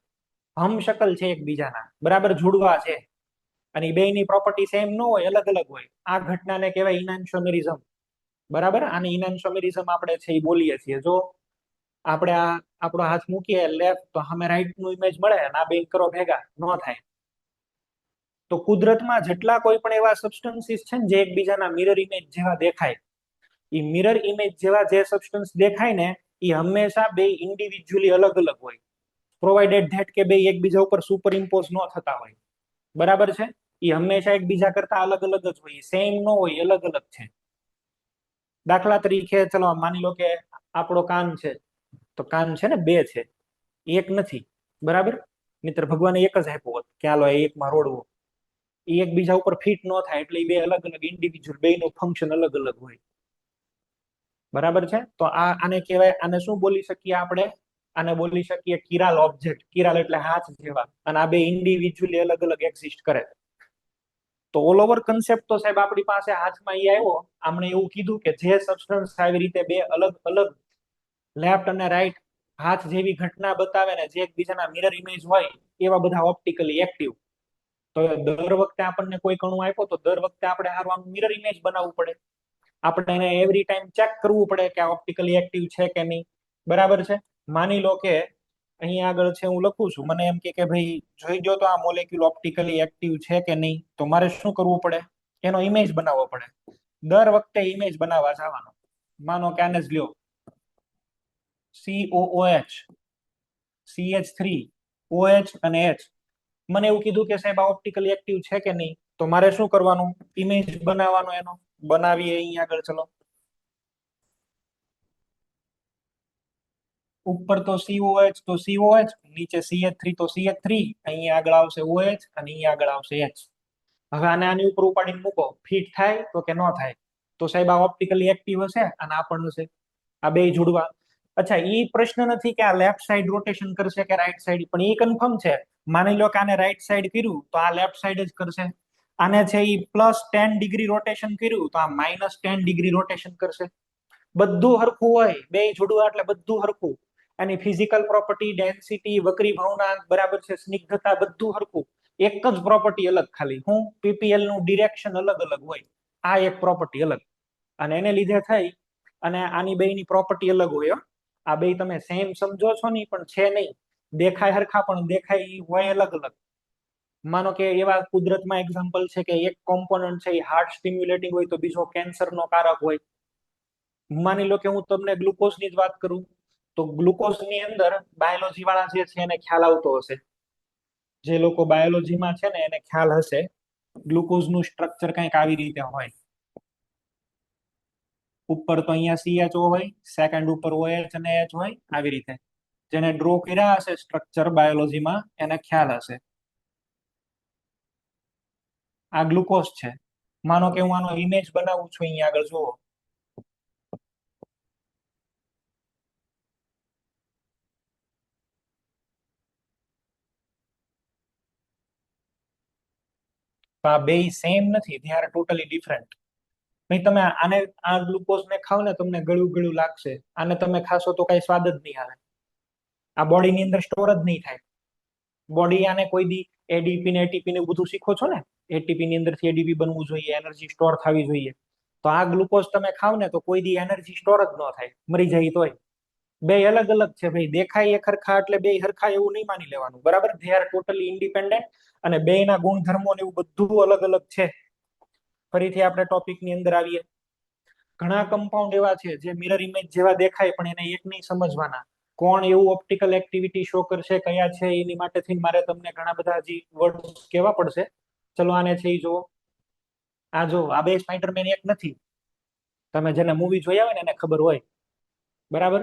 હમશકલ છે એકબીજાના. બરાબર, જોડવા છે. અને બે ની પ્રોપર્ટી સેમ ન હોય, અલગ અલગ હોય. આ ઘટનાને કહેવાય ઇનાન્શિયોમેરિઝમ. બરાબર, આને ઇનાન્શિયોમેરિઝમ આપણે છે એ બોલીએ છીએ. જો આપણે આ આપણો હાથ મૂકીએ લેફ્ટ તો સામે રાઈટ નું ઇમેજ મળે, અને આ બે કરો ભેગા, નો થાય. તો કુદરતમાં જેટલા કોઈ પણ એવા સબસ્ટન્સીસ છે ને જે એકબીજાના મિરર ઇમેજ જેવા દેખાય, એ મિરર ઇમેજ જેવા જે સબસ્ટન્સ દેખાય ને એ હંમેશા બે ઇન્ડિવિજ્યુઅલી અલગ અલગ હોય, પ્રોવાઇડેડ ધેટ કે બે એકબીજા ઉપર સુપર ઇમ્પોઝ ન થતા હોય, બરાબર છે. એ હંમેશા એકબીજા કરતા અલગ અલગ જ હોય, સેમ ન હોય, અલગ અલગ છે. દાખલા તરીકે ચલો માની લો કે આપણો કાન છે, તો કાન છે ને બે છે, એક નથી, બરાબર. મિત્ર ભગવાને એક જ આપ્યો હોત કે હાલો એકમાં રોડવો, એ એકબીજા ઉપર ફિટ ન થાય, એટલે એ બે અલગ અલગ ઇન્ડિવિજ્યુઅલ, બે નું ફંક્શન અલગ અલગ હોય, બરાબર છે. તો આને કહેવાય, આને શું બોલી શકીએ આપણે? આને બોલી શકીએ કિરાલ ઓબ્જેક્ટ. કિરાલ એટલે હાથ જેવા, અને આ બે ઇન્ડિવિજ્યુઅલી અલગ અલગ એક્ઝિસ્ટ કરે. તો ઓલ ઓવર કન્સેપ્ટ તો સાહેબ આપણી પાસે હાથમાં એ આવ્યો. આમણે એવું કીધું કે જે સબસ્ટન્સ આવી રીતે બે અલગ અલગ લેફ્ટ અને રાઈટ હાથ જેવી ઘટના બતાવે ને, જે એકબીજાના મિરર ઇમેજ હોય, એવા બધા ઓપ્ટિકલી એક્ટિવ. તો દર વખતે આપણને કોઈ કણું આપ્યો તો દર વખતે આપણે હારવાનું મિરર ઇમેજ બનાવવું પડે. આપણે એને એવરી ટાઈમ ચેક કરવું પડે કે આ ઓપ્ટિકલી એક્ટિવ છે કે નહીં, બરાબર છે. માની લો કે અહીંયા આગળ છે, હું લખું છું, મને એમ કે ભાઈ જોઈ ગયો તો આ મોલેક્યુલ ઓપ્ટિકલી એક્ટિવ છે કે નહીં, તો મારે શું કરવું પડે? એનો ઇમેજ બનાવવો પડે. દર વખતે ઇમેજ બનાવવા જવાનો. માનો કે આને જ લ્યો, COOH, CH3, OH અને H. મને એવું કીધું કે સાહેબ આ ઓપ્ટિકલી એક્ટિવ છે કે નહીં, તો મારે શું કરવાનું? ઇમેજ બનાવવાનો. એનો બનાવીએ અહીંયા આગળ. ચલો, ઉપર તો COH તો COH, નીચે CH3 તો CH3, અહીંયા આગળ આવશે OH અને અહીંયા આગળ આવશે H. હવે આને આની ઉપર ઉપાડીને મૂકો, ફિટ થાય તો કે ન થાય? તો સાહેબ આ ઓપ્ટિકલી એક્ટિવ હશે અને આ પણ હશે, આ બે જોડવા. અચ્છા, એ પ્રશ્ન નથી કે આ લેફ્ટ સાઈડ રોટેશન કરશે કે રાઈટ સાઈડ, પણ એ કન્ફર્મ છે. માની લો કે આને રાઈટ સાઈડ કર્યું તો આ લેફ્ટ સાઈડ જ કરશે. આને છે એ +10 ડિગ્રી રોટેશન કર્યું તો આ -10 ડિગ્રી રોટેશન કરશે. બધું હરખું હોય, બે જોડવા એટલે બધું હરખું. એની ફિઝિકલ પ્રોપર્ટી, ડેન્સિટી, વક્રી ભવનાંક, બરાબર છે, સ્નિગ્ધતા, બધું હરખું. એક જ પ્રોપર્ટી અલગ, ખાલી હું પીપીએલ નું ડિરેક્શન અલગ અલગ હોય. આ એક પ્રોપર્ટી અલગ, અને એને લીધે થઈ અને આની બેની પ્રોપર્ટી અલગ હોય. આ બે તમે સેમ સમજો છો ને, પણ છે નહીં. દેખાય હરખા પણ દેખાય હોય અલગ અલગ. માનો કે એવા કુદરતમાં એક્ઝામ્પલ છે કે એક કોમ્પોનન્ટ છે એ હાર્ટ સ્ટિમ્યુલેટિંગ હોય તો બીજો કેન્સરનો કારક હોય. માની લો કે હું તમને ગ્લુકોઝની જ વાત કરું, તો ગ્લુકોઝની અંદર બાયોલોજી વાળા જે છે એને ખ્યાલ આવતો હશે. જે લોકો બાયોલોજીમાં છે ને એને ખ્યાલ હશે, ગ્લુકોઝનું સ્ટ્રક્ચર કંઈક આવી રીતે હોય. ઉપર તો અહીંયા CHO હોય, સેકન્ડ ઉપર OH અને H હોય, આવી રીતે. જેને ડ્રો કર્યા હશે સ્ટ્રક્ચર બાયોલોજીમાં, એને ખ્યાલ હશે. આ ગ્લુકોઝ છે. માનો કે હું આનો ઇમેજ બનાવું છું, અહીંયા આગળ જુઓ. તો આ બે સેમ નથી, they are totally different. ભાઈ તમે આને, આ ગ્લુકોઝને ખાવ ને, તમને ગળ્યું ગળ્યું લાગશે. આને તમે ખાશો તો કઈ સ્વાદ જ નહીં આવે. આ બોડીની અંદર સ્ટોર જ નહીં થાય. બોડી આને કોઈ દી એડીપી ને એટીપી ને બધું શીખો છો ને, એટીપી ની અંદરથી એડીપી બનવું જોઈએ, એનર્જી સ્ટોર થવી જોઈએ. તો આ ગ્લુકોઝ તમે ખાવ ને તો કોઈ દી એનર્જી સ્ટોર જ ન થાય, મરી જાય તોય. બે અલગ અલગ છે ભાઈ, દેખાય એક હરખા એટલે બે હરખા એવું નહીં માની લેવાનું, બરાબર. ધે આર ટોટલી ઇન્ડિપેન્ડન્ટ, અને બે ના ગુણધર્મો ને એવું બધું અલગ અલગ છે. ફરીથી આપણે ટોપિક ની અંદર આવીએ. ઘણા કમ્પાઉન્ડ એવા છે જે મિરર ઇમેજ જેવા દેખાય, પણ એને એક નહીં સમજવાના. કોણ એવું ઓપ્ટિકલ એક્ટિવિટી શો કરશે, કયા છે, એની માટેથી મારે તમને ઘણા બધા હજી વર્ડ કહેવા પડશે. ચલો આને છે એ જુઓ. આ જો, આ બે સ્પાઈડરમેન એક નથી. તમે જેને મૂવી જોયા હોય ને એને ખબર હોય, બરાબર.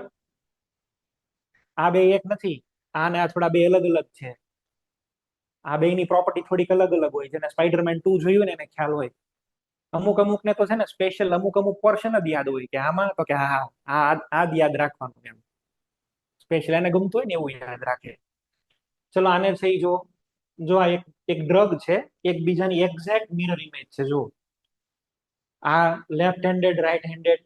આ બે એક નથી, આ ને આ થોડા બે અલગ અલગ છે. આ બે ની પ્રોપર્ટી થોડીક અલગ અલગ હોય. જેને સ્પાઈડરમેન 2 જોયું ને એને ખ્યાલ હોય. અમુક અમુક ને તો છે ને સ્પેશિયલ અમુક અમુક પોર્શન જ યાદ હોય કે આમાં તો કે હા આ જ યાદ રાખવાનું એમ. સ્પેશિયલ એને ગમતું હોય ને એવું યાદ રાખે. ચલો આને છે જો, જો આ એક ડ્રગ છે, એકબીજાની એક્ઝેક્ટ મિરર ઇમેજ છે. જો આ લેફ્ટ હેન્ડેડ, રાઈટ હેન્ડેડ,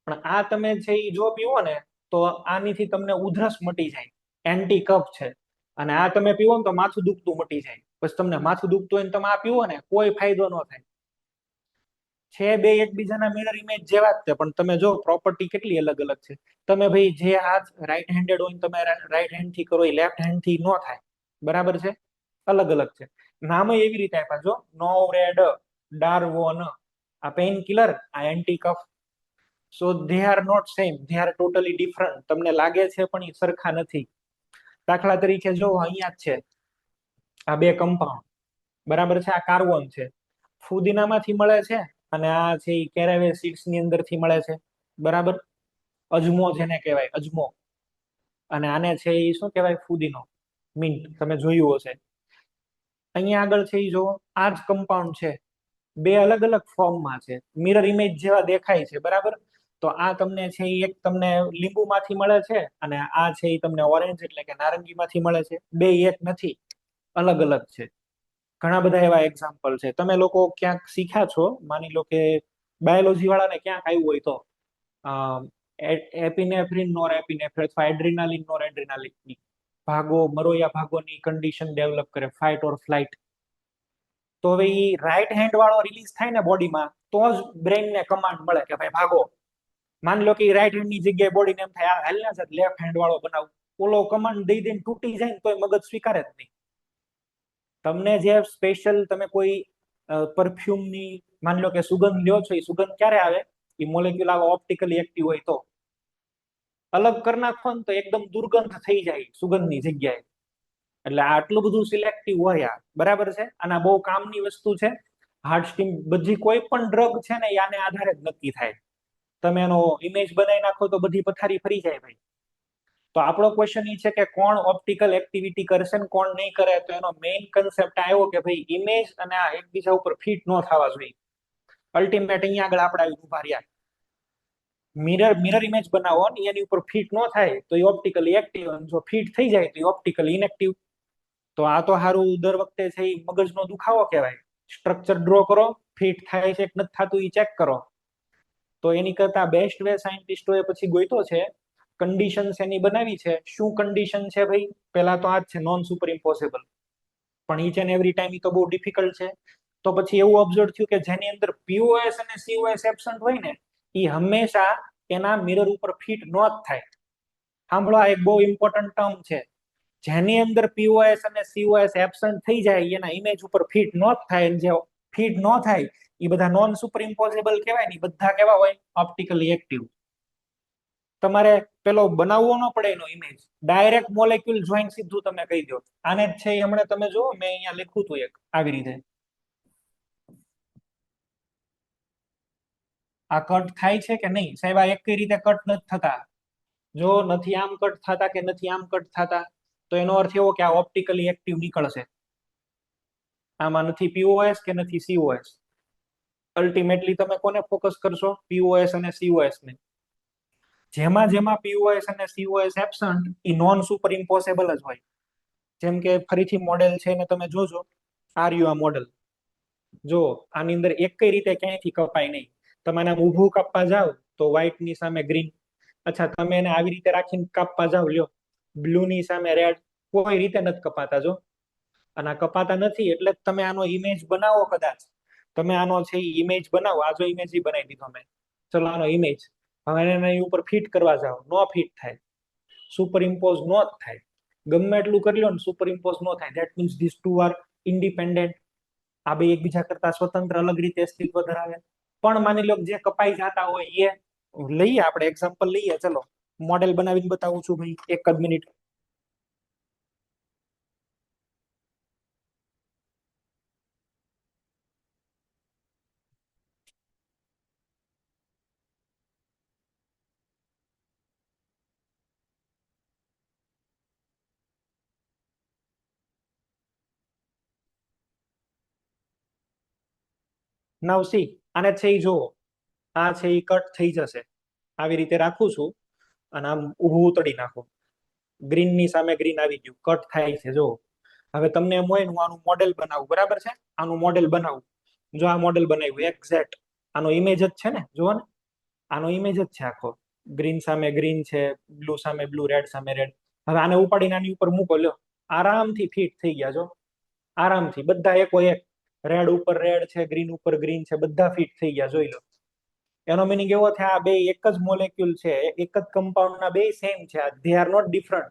પણ આ તમે છે એ જો પીવો ને તો આનીથી તમને ઉધરસ મટી જાય, એન્ટી કફ છે. અને આ તમે પીવો ને તો માથું દુખતું મટી જાય. પછી તમને માથું દુખતું હોય ને તમે આ પીવો ને, કોઈ ફાયદો ન થાય. છે બે એકબીજાના મિરર ઇમેજ જેવા જ છે, પણ તમે જો પ્રોપર્ટી કેટલી અલગ અલગ છે. તમે ભાઈ જે હાથ રાઈટ હેન્ડેડ હોય તમે રાઈટ હેન્ડ થી કરો, એ લેફ્ટ હેન્ડ થી ન થાય, બરાબર છે. અલગ અલગ છે. નામ એવી રીતે આપ્યા, જો નોરેડ, ડાર્વોન, આ પેઇન કિલર, આ anti cough. So they are not same, they are totally different. તમને લાગે છે પણ એ સરખા નથી. દાખલા તરીકે જો અહીંયા જ છે આ બે કમ્પાઉન્ડ, બરાબર છે. આ કાર્બન છે, ફુદીનામાંથી મળે છે, અને આ છે એ કેરાવે સીડ્સ ની અંદર થી મળે છે, બરાબર. અજમો જેને કહેવાય, અજમો. અને આને છે એ શું કહેવાય? ફુદીનો, મિન્ટ. તમે જોયું હશે. અહીંયા આગળ છે એ જો આ જ કમ્પાઉન્ડ છે, બે અલગ અલગ ફોર્મમાં છે, મિરર ઇમેજ જેવા દેખાય છે, બરાબર. તો આ તમને છે એ એક તમને લીંબુમાંથી મળે છે, અને આ છે એ તમને ઓરેન્જ એટલે કે નારંગીમાંથી મળે છે. બે એક નથી, અલગ અલગ છે. ઘણા બધા એવા એક્ઝામ્પલ છે. તમે લોકો ક્યાંક શીખ્યા છો, માની લો કે બાયોલોજી વાળાને ક્યાંક આવ્યું હોય તો એપિનેફ્રિન નોર એપિનેફ્રિન અથવા એડ્રિનાલિન નોર એડ્રિનાલિન ભાગો, મરોયા ભાગોની કન્ડિશન ડેવલપ કરે, ફાઇટ ઓર ફ્લાઇટ. તો હવે એ રાઈટ હેન્ડ વાળો રિલીઝ થાય ને બોડીમાં, તો જ બ્રેઇન ને કમાન્ડ મળે કે ભાઈ ભાગો. માની લો કે રાઈટ હેન્ડ ની જગ્યાએ બોડીને એમ થાય હાલ ના સાથ લેફ્ટ હેન્ડ વાળો બનાવ, ઓલો કમાન્ડ દઈ દઈને તૂટી જાય ને તોય મગજ સ્વીકારે જ નહીં. તમને જે સ્પેશિયલ, તમે કોઈ પરફ્યુમની માની લો કે સુગંધ લ્યો છો, એ સુગંધ ક્યારે આવે? એ મોલેક્યુલ આવે ઓપ્ટિકલી એક્ટિવ હોય તો. અલગ કરી નાખો ને તો એકદમ દુર્ગંધ થઈ જાય સુગંધની જગ્યાએ. એટલે આટલું બધું સિલેક્ટિવ હોય આ, બરાબર છે. અને બહુ કામની વસ્તુ છે. હાર્ટ સ્ટીમ બધી કોઈ પણ ડ્રગ છે ને એ આને આધારે જ નક્કી થાય. તમે એનો ઇમેજ બનાવી નાખો તો બધી પથારી ફરી જાય ભાઈ. તો આપણો ક્વેશ્ચન એ છે કે કોણ ઓપ્ટિકલ એક્ટિવિટી કરશે ને કોણ નહીં કરે. તો એનો મેઇન કન્સેપ્ટ આવ્યો કે ભાઈ ઇમેજ અને આ એકબીજા ઉપર ફિટ ન થવા જોઈએ. અલ્ટિમેટ અહીંયા આગળ આપણે આવી ઉભા રહ્યા. મિરર ઇમેજ બનાવો ને એની ઉપર ફિટ ન થાય તો એ ઓપ્ટિકલી એક્ટિવ, જો ફિટ થઈ જાય તો એ ઓપ્ટિકલી ઇનએક્ટિવ. તો આ તો સારું દર વખતે છે એ મગજનો દુખાવો કહેવાય. સ્ટ્રક્ચર ડ્રો કરો, ફિટ થાય છે કે નથી થતું એ ચેક કરો. તો એની કરતા બેસ્ટ વે સાયન્ટિસ્ટોએ પછી ગોઈતો છે, કન્ડિશન્સ એની બનાવી છે. શું કન્ડિશન છે ભાઈ? પેલા તો આ જ છે, નોન સુપર ઇમ્પોસિબલ. પણ ઈચ એન્ડ એવરી ટાઈમ તો બહુ ડિફિકલ્ટ છે. તો પછી એવું ઓબ્ઝર્વ થયું કે જેની અંદર પીઓએસ અને સીઓએસ એબસન્ટ હોય ને, એ હંમેશા એના મિરર ઉપર ફિટ ન જ થાય. સાંભળો, આ એક બહુ ઇમ્પોર્ટન્ટ ટર્મ છે. જેની અંદર પીઓએસ અને સીઓએસ એબસન્ટ થઈ જાય એના ઇમેજ ઉપર ફિટ ન જ થાય. જે ફિટ ન થાય એ બધા નોન સુપર ઇમ્પોસિબલ કહેવાય ને, બધા કેવા હોય? Optically active. તમારે પેલો બનાવવો ન પડે એનો ઇમેજ, ડાયરેક્ટ મોલેક્યુલ જોઈન સીધું તમે કહી દો. આને જ છે હમણાં તમે જો મેં અહીંયા લખ્યું હતું એક આવી રીતે. આ કટ થાય છે કે નહીં સાહેબ? આ એક રીતે કટ નથી થતા. જો નથી આમ કટ થતા કે નથી આમ કટ થતા, તો એનો અર્થ એવો કે આ ઓપ્ટિકલી એક્ટિવ નીકળશે. આમાં નથી પીઓએસ કે નથી સીઓએસ. અલ્ટિમેટલી તમે કોને ફોકસ કરશો? પીઓએસ અને સીઓએસ ને. જેમાં જેમાં પીઓએસ અને સીઓએસ એબસન્ટ, એ નોન સુપર ઇમ્પોસિબલ જ હોય. જેમ કે ફરીથી મોડેલ છે ને તમે જોજો, આ રહ્યું આ મોડેલ. જો આની અંદર એક કઈ રીતે ક્યાંયથી કપાય નહીં. તમે આને ઊભું કાપવા જાવ તો વ્હાઈટ ની સામે ગ્રીન. અચ્છા, તમે એને આવી રીતે રાખીને કાપવા જાવ, લ્યો, બ્લુ ની સામે રેડ. કોઈ રીતે નથી કપાતા. જો અને આ કપાતા નથી એટલે જ તમે આનો ઇમેજ બનાવો. કદાચ તમે આનો છે ઇમેજ બનાવો, આ જો ઇમેજ બનાવી દીધો મેં, ચલો આનો ઇમેજ હવે એના ઉપર ફિટ કરવા જાવ, નો ફિટ થાય. સુપર ઇમ્પોઝ નો જ થાય. ગમે એટલું કરી લો ને સુપર ઇમ્પોઝ નો થાય. That means these two are independent. આ બે એકબીજા કરતા સ્વતંત્ર અલગ રીતે અસ્તિત્વ ધરાવે. પણ માની લો જે કપાઈ જતા હોય એ લઈએ, આપણે એક્ઝામ્પલ લઈએ. ચલો મોડેલ બનાવીને બતાવું છું ભાઈ, એક જ મિનિટ. નાવ સી, આને છે એ જોવો, આ છે એ કટ થઈ જશે. આવી રીતે રાખું છું અને આમ ઊભું ઉતડી નાખો. ગ્રીન ની સામે ગ્રીન આવી ગયું, કટ થાય છે. જો હવે તમને એમ હોય હું આનું મોડેલ બનાવું, બરાબર છે. આનું મોડેલ બનાવું. જો આ મોડેલ બનાવ્યું એક્ઝેક્ટ, આનો ઇમેજ જ છે ને, જુઓ ને, આનો ઇમેજ જ છે આખો. ગ્રીન સામે ગ્રીન છે, બ્લુ સામે બ્લુ, રેડ સામે રેડ. હવે આને ઉપાડીને આની ઉપર મૂકો, લ્યો, આરામથી ફિટ થઈ ગયા. જો આરામથી બધા એકો એક. રેડ ઉપર રેડ છે, ગ્રીન ઉપર ગ્રીન છે, બધા ફિટ થઈ ગયા. જોઈ લો. એનો મિનિંગ એવો થાય આ બે એક જ મોલેક્યુલ છે, એક જ કમ્પાઉન્ડ ના બે સેમ છે. They are not different.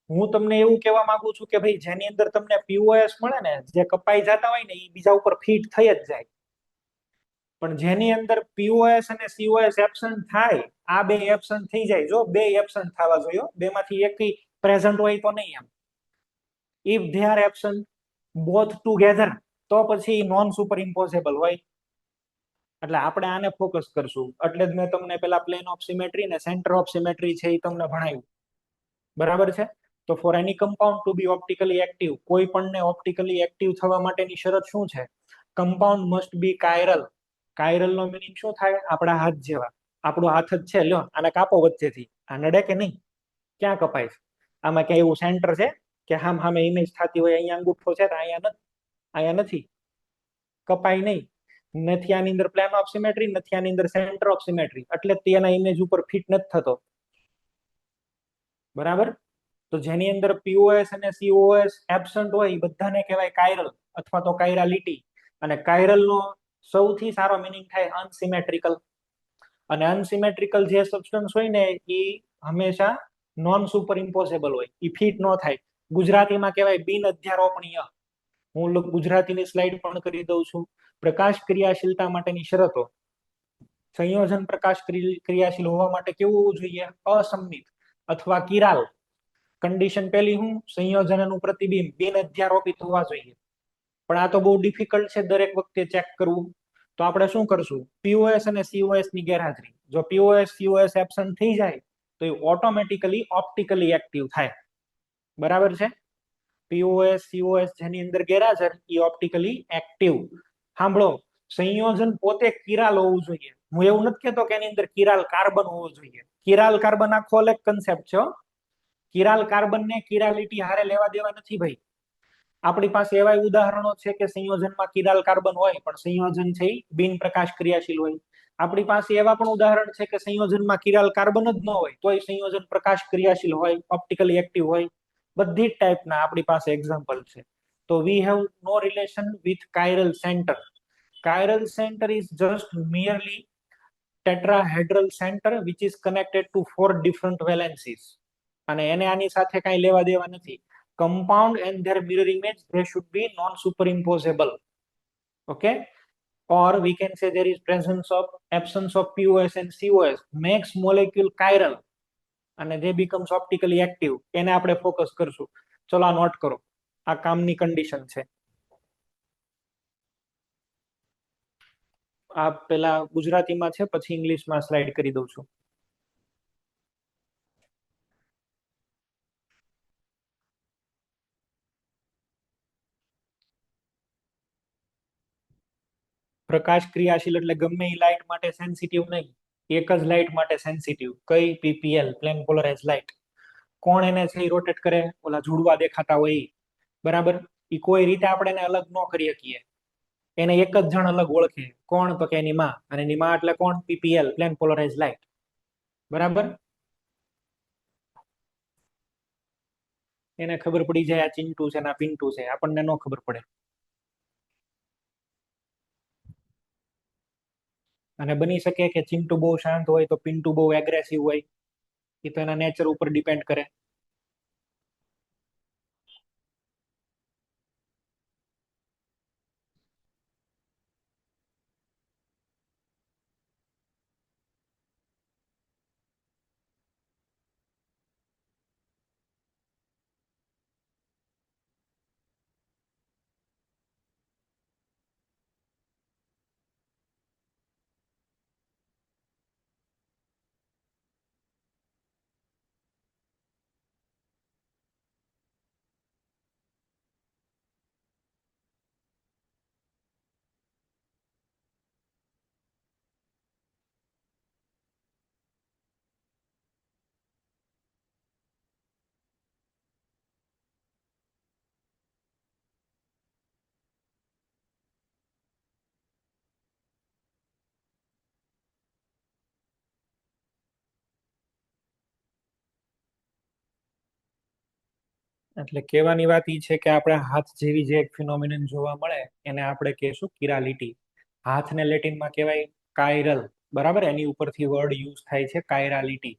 હું તમને એવું કહેવા માંગુ છું કે ભાઈ જેની અંદર તમને પીઓએસ મળે ને, જે કપાઈ જતા હોય ને, એ બીજા ઉપર ફિટ થઈ જ જાય. પણ જેની અંદર પીઓએસ અને સીઓએસ એબસન્ટ થાય, આ બે એબસન્ટ થઈ જાય, જો બે એબસન્ટ થવા જોઈએ, બેમાંથી એક પ્રેઝન્ટ હોય તો નહીં. એમ if they are absent both together તો પછી નોન સુપર ઇમ્પોઝેબલ હોય. એટલે આપણે આને ફોકસ કરશું. એટલે જ મેં તમને પેલા પ્લેન ઓફ સિમેટ્રી ને સેન્ટર ઓફ સિમેટ્રી છે એ તમને ભણાવ્યું, બરાબર છે? તો for any compound to be optically active, કોઈ પણને ઓપ્ટિકલી એક્ટિવ થવા માટેની શરત શું છે? Compound must be chiral. Chiral નો મીનિંગ શું થાય? આપણા હાથ જેવા. આપણો હાથ જ છે, લ્યો આને કાપો વચ્ચેથી, આ નડે કે નહીં? ક્યાં કપાય? આમાં ક્યાં એવું સેન્ટર છે કે હામ હામે ઇમેજ થતી હોય, અહીંયા અંગૂઠો છે અહીંયા નથી, કપાય નહીં. નથી આની અંદર પ્લેન ઓફ સિમેટ્રી, નથી આની અંદર સેન્ટર ઓફ સિમેટ્રી, એટલે તેના ઇમેજ ઉપર ફિટ નથી થતો, બરાબર? તો જેની અંદર પીઓએસ અને સીઓએસ એબસન્ટ હોય એ બધાને કહેવાય કાયરલ અથવા તો કાયરાલિટી. અને કાયરલ નો સૌથી સારો મિનિંગ થાય અનસિમેટ્રિકલ. અને અનસિમેટ્રિકલ જે સબસ્ટન્સ હોય ને એ હંમેશા નોન સુપર ઇમ્પોઝેબલ હોય, એ ફિટ ન થાય. ગુજરાતીમાં કહેવાય બિન અધ્યારોપણીય. હું ગુજરાતીની સ્લાઇડ પણ કરી દઉં છું. પ્રકાશ ક્રિયાશીલતા માટેની શરતો. સંયોજન પ્રકાશ ક્રિયાશીલ હોવા માટે કેવું હોવું જોઈએ? અસંમિત અથવા કિરાલ. કન્ડિશન પહેલી હું? સંયોજનનું પ્રતિબિંબ બિન અધ્યારોપિત હોવા જોઈએ. પણ આ તો બહુ ડિફિકલ્ટ છે દરેક વખતે ચેક કરવું. તો આપણે શું કરશું? પીઓએસ અને સીઓએસ ની ગેરહાજરી. જો પીઓએસ સીઓએસ એબસન્ટ થઈ જાય તો એ ઓટોમેટિકલી ઓપ્ટિકલી એક્ટિવ થાય, બરાબર છે? પીઓએસ સીઓએસ જેની અંદર ગેરહાજર એ ઓપ્ટિકલી એક્ટિવ. સાંભળો, સંયોજન પોતે કિરાલ હોવું જોઈએ. હું એવું નથી કહેતો કે એની અંદર કિરાલ કાર્બન હોવો જોઈએ. કિરાલ કાર્બન આખો અલગ કન્સેપ્ટ છે. કિરાલ કાર્બન ને કિરાલિટી હારે લેવા દેવા નથી ભાઈ. આપણી પાસે એવા ઉદાહરણો છે કે સંયોજનમાં કિરાલ કાર્બન હોય પણ સંયોજન છે બિન પ્રકાશ ક્રિયાશીલ હોય. આપણી પાસે એવા પણ ઉદાહરણ છે કે સંયોજનમાં કિરાલ કાર્બન જ ન હોય તોય સંયોજન પ્રકાશ ક્રિયાશીલ હોય, ઓપ્ટિકલી એક્ટિવ હોય. બધી જ ટાઈપના આપણી પાસે એક્ઝામ્પલ છે. તો we have no relation with chiral centre. Chiral centre is just merely tetrahedral center which is connected to 4 different valencies. અને એને આની સાથે કાંઈ લેવા દેવા નથી. Compound and their mirror image, they should be non superimposable. Okay, or we can say there is absence of POS and COS makes molecule chiral and they becomes optically active. એને આપણે ફોકસ કરશું. ચલો આ not કરો, આ કામની condition છે. આ પેલા ગુજરાતીમાં છે, પછી ઇંગ્લિશમાં સ્લાઇડ કરી દઉં છું. પ્રકાશ ક્રિયાશીલ એટલે ગમે એ લાઇટ માટે સેન્સિટિવ નહીં, એક જ લાઇટ માટે સેન્સિટિવ. કઈ? PPL, plane polarise light. કોણ એને છે રોટેટ કરે? ઓલા જોડવા દેખાતા હોય, બરાબર? એ કોઈ રીતે આપણે એને અલગ ન કરી શકીએ. એને એક જ જણ અલગ ઓળખે. કોણ? તો કે એની માં. અને એની માં એટલે કોણ? પીપીએલ, પ્લેન પોલરાઇઝ લાઇટ, બરાબર? એને ખબર પડી જાય આ ચિંટુ છે ને આ પિન્ટુ છે, આપણને ન ખબર પડે. અને બની શકે કે ચિંટુ બહુ શાંત હોય તો પિન્ટુ બહુ એગ્રેસિવ હોય. એ તો એના નેચર ઉપર ડિપેન્ડ કરે. એટલે કહેવાની વાત એ છે કે આપણે હાથ જેવી જે એક ફિનોમિનન જોવા મળે એને આપણે કહેશું કિરાલિટી. હાથને લેટિનમાં કહેવાય કાયરલ, બરાબર? એની ઉપરથી વર્ડ યુઝ થાય છે કાયરાલિટી.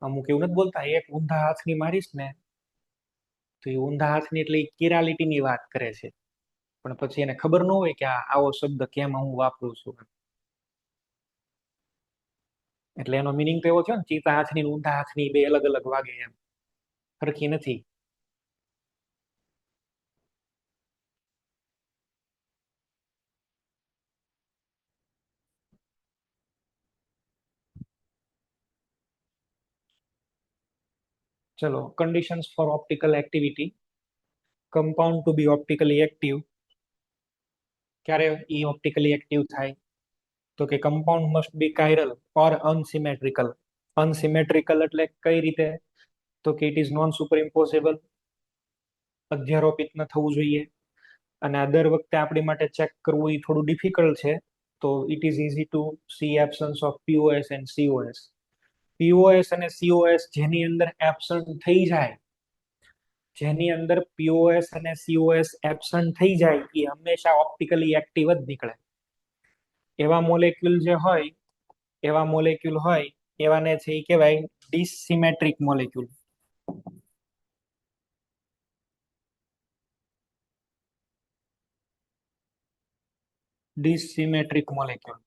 અમુક એવું નથી બોલતા, એક ઊંધા હાથની મારીશ ને તો એ ઊંધા હાથની એટલે કિરાલિટીની વાત કરે છે. પણ પછી એને ખબર ન હોય કે આ આવો શબ્દ કેમ હું વાપરું છું. એટલે એનો મિનિંગ તો એવો છે ને, ચીતા હાથની ને ઊંધા હાથની બે અલગ અલગ વાગે એમ, સરખી નથી. ચલો, conditions for optical activity. Compound to be optically active. ક્યારે ઈ ઓપ્ટિકલી એક્ટિવ થાય? તો કે compound must be chiral or unsymmetrical. Unsymmetrical એટલે કઈ રીતે? તો કે it is non superimposable, અધ્યારોપિત ન થવું જોઈએ. અને આ દર વખતે આપણી માટે ચેક કરવું એ થોડું ડિફિકલ્ટ છે. તો it is easy to C absence of POS and સીઓએસ. POS અને સીઓએસ જેની અંદર એબસન્ટ થઈ જાય, જેની અંદર પીઓએસ અને સીઓએસ એબસન્ટ થઈ જાય, એ હંમેશા ઓપ્ટિકલી એક્ટિવ જ નીકળે. એવા મોલેક્યુલ જે હોય, એવા મોલેક્યુલ હોય, એવાને છે એ કહેવાય ડિસિમેટ્રિક મોલેક્યુલ. ડિસિમેટ્રિક મોલેક્યુલ.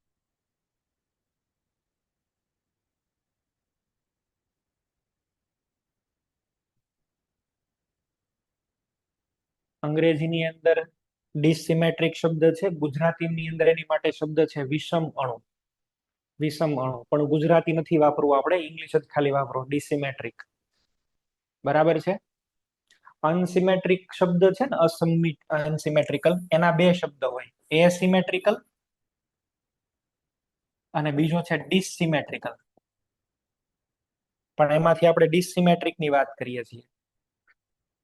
અંગ્રેજીની અંદર ડિસિમેટ્રિક શબ્દ છે, ગુજરાતીની અંદર એની માટે શબ્દ છે વિષમ અણુ. વિષમ અણુ, પણ ગુજરાતી નથી વાપરવું આપણે, ઇંગ્લિશ જ ખાલી વાપરો, ડિસિમેટ્રિક. બરાબર છે. અનસિમેટ્રિક શબ્દ છે ને, અનસિમેટ્રિકલ, એના બે શબ્દ હોય, એસિમેટ્રિકલ અને બીજો છે ડિસિમેટ્રિકલ. પણ એમાંથી આપણે ડિસિમેટ્રિક ની વાત કરીએ છીએ.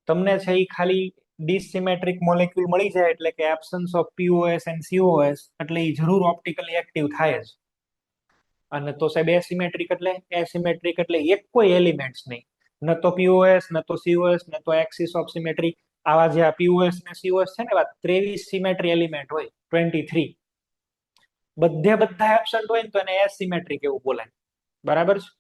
તમને છે એ ખાલી ડિસિમેટ્રિક મોલેક્યુલ મળી જાય એટલે કે એબ્સન્સ ઓફ પીઓએસ એન્ડ સીઓએસ, એટલે એ જરૂર ઓપ્ટિકલી એક્ટિવ થાય જ. અને તો સાહેબ એસિમેટ્રિક એટલે? એસિમેટ્રિક એટલે એક કોઈ એલિમેન્ટ્સ નહીં, ન તો પીઓએસ, ન તો સીઓએસ, ન તો એક્સિસ ઓફ સિમેટ્રી. આવા જે આ પીઓએસ ને સીઓએસ છે ને, એવા 23 સિમેટ્રી એલિમેન્ટ હોય, 23. બધે બધા એબસન્ટ હોય ને તો એને એસિમેટ્રિક એવું બોલાય. બરાબર છે.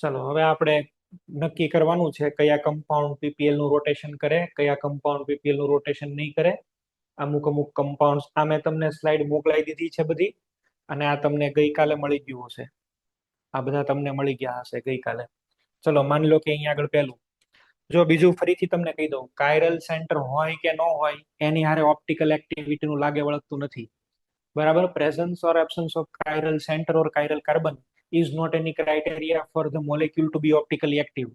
ચલો, હવે આપણે નક્કી કરવાનું છે કયા કમ્પાઉન્ડ પીપીએલ નું રોટેશન કરે, કયા કમ્પાઉન્ડ પીપીએલ નું રોટેશન નહીં કરે. અમુક અમુક કમ્પાઉન્ડ આ મેં તમને સ્લાઇડ મોકલાઈ દીધી છે બધી, અને આ તમને ગઈકાલે મળી ગયું હશે. આ બધા તમને મળી ગયા હશે ગઈકાલે. ચલો, માની લો કે અહીંયા આગળ પહેલું, જો બીજું ફરીથી તમને કહી દઉં, કાયરલ સેન્ટર હોય કે ન હોય એની હારે ઓપ્ટિકલ એક્ટિવિટી નું લાગે વળગતું નથી. બરાબર. Presence or absence of chiral center or chiral carbon is not any criteria for the molecule to be optically active.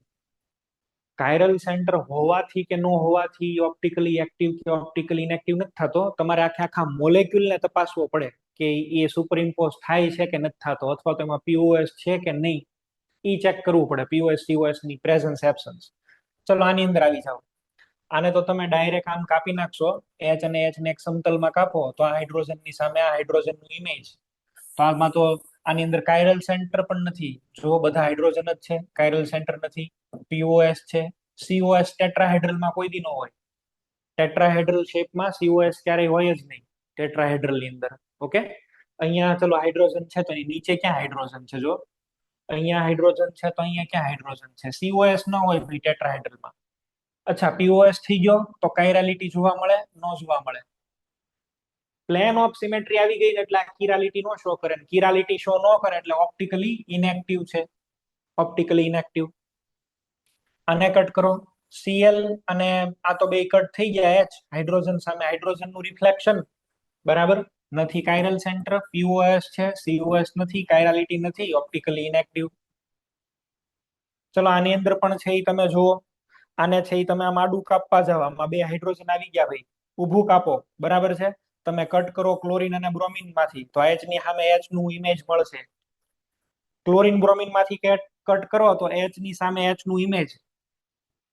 Chiral centre હોવાથી કે ન હોવાથી ઓપ્ટિકલી એક્ટિવ કે ઓપ્ટિકલી ઇનએક્ટિવ નથી થતો. તમારે આખા મોલેક્યુલને તપાસવો પડે કે એ સુપરઇમ્પોઝ થાય છે કે નથી થતો, અથવા તો એમાં પીઓએસ છે કે નહીં, એ ચેક કરવું પડે. પીઓએસ સીઓએસ ની પ્રેઝન્સ એબ્સન્સ. ચલો, આની અંદર આવી જાઓ. આને તો તમે ડાયરેક્ટ આમ કાપી નાખશો, એચ અને એચ ને એક સમતલમાં કાપો તો આ હાઇડ્રોજન ની સામે આ હાઇડ્રોજન નું ઇમેજ. તો આમાં તો આની અંદર કાયરલ સેન્ટર પણ નથી. જો બધા હાઇડ્રોજન જ છે, કાયરલ સેન્ટર નથી. પીઓએસ છે, સીઓએસ ટેટ્રાહેડ્રલમાં કોઈ દી ન હોય. ટેટ્રાહેડ્રલ શેપમાં સીઓએસ ક્યારેય હોય જ નહીં ટેટ્રાહેડ્રલ ની અંદર. ઓકે. અહીંયા ચલો હાઇડ્રોજન છે, તો એની નીચે ક્યાં હાઇડ્રોજન છે? જો અહીંયા હાઇડ્રોજન છે, તો અહીંયા ક્યાં હાઇડ્રોજન છે? સીઓએસ ન હોય ભાઈ ટેટ્રાહેડ્રલમાં. અચ્છા, પીઓએસ થઈ ગયો તો કાયરાલિટી જોવા મળે? ન જોવા મળે. પ્લેન ઓફ સિમેટ્રી આવી ગઈ એટલે આ કિરાલિટી નો શો કરે. કિરાલિટી શો ન કરે એટલે ઓપ્ટિકલી ઇનએક્ટિવ છે. Optically inactive. આને કટ કરો, સીએલ અને આ તો બે કટ થઈ ગયા. એચ હાઇડ્રોજન સામે હાઇડ્રોજન નું રિફ્લેક્શન. બરાબર. નથી કાયરલ સેન્ટર. પીઓએસ છે, સીઓએસ નથી, કાયરાલિટી નથી, ઓપ્ટિકલી ઇનએક્ટિવ. ચલો, આની અંદર પણ છે એ તમે જુઓ. આને છે એ તમે આમ આડું કાપવા જાવ, આમાં બે હાઇડ્રોજન આવી ગયા ભાઈ, ઊભું કાપો. બરાબર છે. તમે કટ કરો ક્લોરીન અને બ્રોમિન માંથી, તો એચ ની સામે એચ નું ઇમેજ મળશે. ક્લોરીન બ્રોમિન માંથી કટ કરો તો એચ ની સામે એચ નું ઇમેજ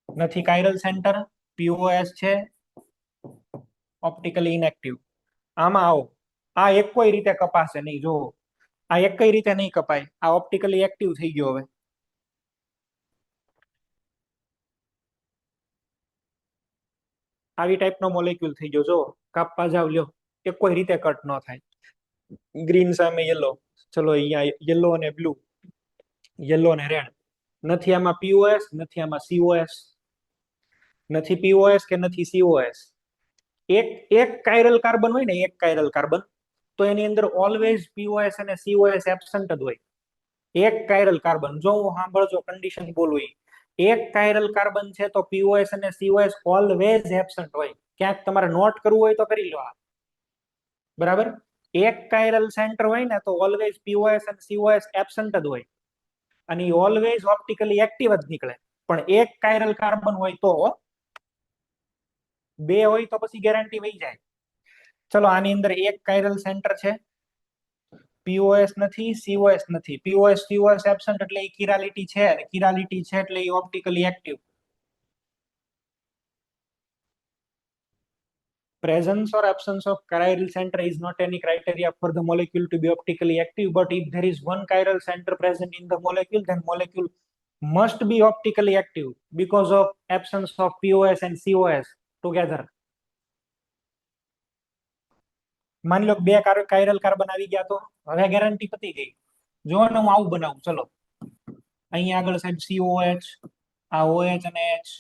નથી. કાયરલ સેન્ટર. પીઓએસ છે, ઓપ્ટિકલી ઇનએક્ટિવ. આમાં આવો, આ એક કોઈ રીતે કપાશે નહીં. જો આ એક કઈ રીતે નહીં કપાય, આ ઓપ્ટિકલી એક્ટિવ થઈ ગયો. હવે આવી ટાઈપનો મોલેક્યુલ થઈ ગયો. જો કાપવા જાવ લ્યો, એક કોઈ રીતે કટ ન થાય. ગ્રીન સામે યલો, ચલો અહીંયા યલો અને બ્લુ, યલો અને રેડ. નથી આમાં પીઓએસ, નથી આમાં સીઓએસ, નથી પીઓએસ કે નથી સીઓએસ. એક એક કાયરલ કાર્બન હોય ને, એક કાયરલ કાર્બન, તો એની અંદર ઓલવેઝ પીઓએસ અને સીઓએસ એબસન્ટ જ હોય. એક કાયરલ કાર્બન, જો હું સાંભળજો કન્ડિશન બોલું, એક કાયરલ કાર્બન છે તો પીઓએસ અને સીઓએસ ઓલવેઝ એબસન્ટ હોય. ક્યાંક તમારે નોટ કરવું હોય તો કરી લો આ. બરાબર. એક કાયરલ સેન્ટર હોય ને તો ઓલવેઝ પીઓએસ અને સીઓએસ એબસન્ટ જ હોય, અને ઓલવેઝ ઓપ્ટિકલી એક્ટિવ જ નીકળે. પણ એક કાયરલ કાર્બન હોય તો, બે હોય તો પછી ગેરંટી વહી જાય. ચલો આની અંદર એક કાયરલ સેન્ટર છે, પીઓએસ નથી, સીઓએસ નથી. પીઓએસ સીઓએસ એબસન્ટ એટલે એ કિરાલિટી છે, અને કિરાલિટી છે એટલે એ optically active. Presence or absence of chiral center is not any criteria for the molecule to be optically active, but if there is one chiral center present in the molecule, then molecule must be optically active because of absence of POS and COS together. માની લો બે કાયરલ carbon આવી ગયા તો હવે guarantee પતી ગઈ. જો ને હું આવું બનાવું, ચલો અહીંયા આગળ સાહેબ COH, આ OH અને H,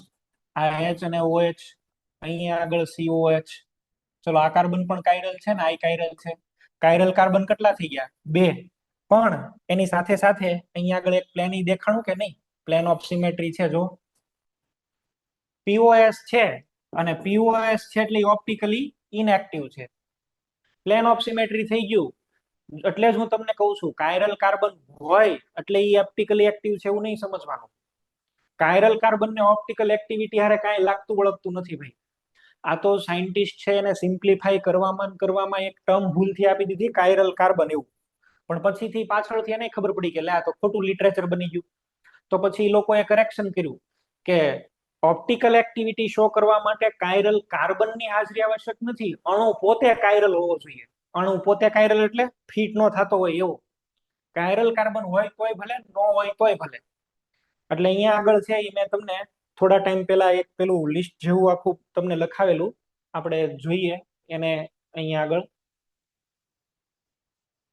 આ H અને OH, અહીંયા આગળ COH. ચલો આ કાર્બન પણ કાયરલ છે ને, આ કાયરલ છે. કાયરલ કાર્બન કેટલા થઈ ગયા? બે. પણ એની સાથે સાથે અહીંયા આગળ એક પ્લેન દેખાણું કે નહીં? પ્લેન ઓફ સિમેટ્રી છે. જો પીઓએસ છે, અને પીઓએસ છે એટલે ઓપ્ટિકલી ઇનએક્ટિવ છે. પ્લેન ઓફ સિમેટ્રી થઈ ગયું. એટલે જ હું તમને કહું છું કાયરલ કાર્બન હોય એટલે એ ઓપ્ટિકલી એક્ટિવ છે એવું નહીં સમજવાનું. કાયરલ કાર્બન ને ઓપ્ટિકલ એક્ટિવિટી હારે કાંઈ લાગતું વળગતું નથી ભાઈ. આ તો સાયન્ટિસ્ટ છે એને સિમ્પ્લિફાઈ કરવામાં એક ટર્મ ભૂલથી આપી દીધી, કાયરલ કાર્બન એવું. પણ પછીથી પાછળથી એને ખબર પડી કે લે આ તો ખોટું લિટરેચર બની ગયું. તો પછી લોકોએ કરેક્શન કર્યું કે ઓપ્ટિકલ એક્ટિવિટી શો કરવા માટે કાયરલ કાર્બનની હાજરી આવશ્યક નથી, અણુ પોતે કાયરલ હોવો જોઈએ. અણુ પોતે કાયરલ એટલે ફિટ નો થતો હોય એવો. કાયરલ કાર્બન હોય તોય ભલે, નો હોય તોય ભલે. એટલે અહીંયા આગળ છે એ મેં તમને થોડા ટાઈમ પહેલા એક પેલું લિસ્ટ જેવું આખું તમને લખાવેલું, આપણે જોઈએ એને. અહીંયા આગળ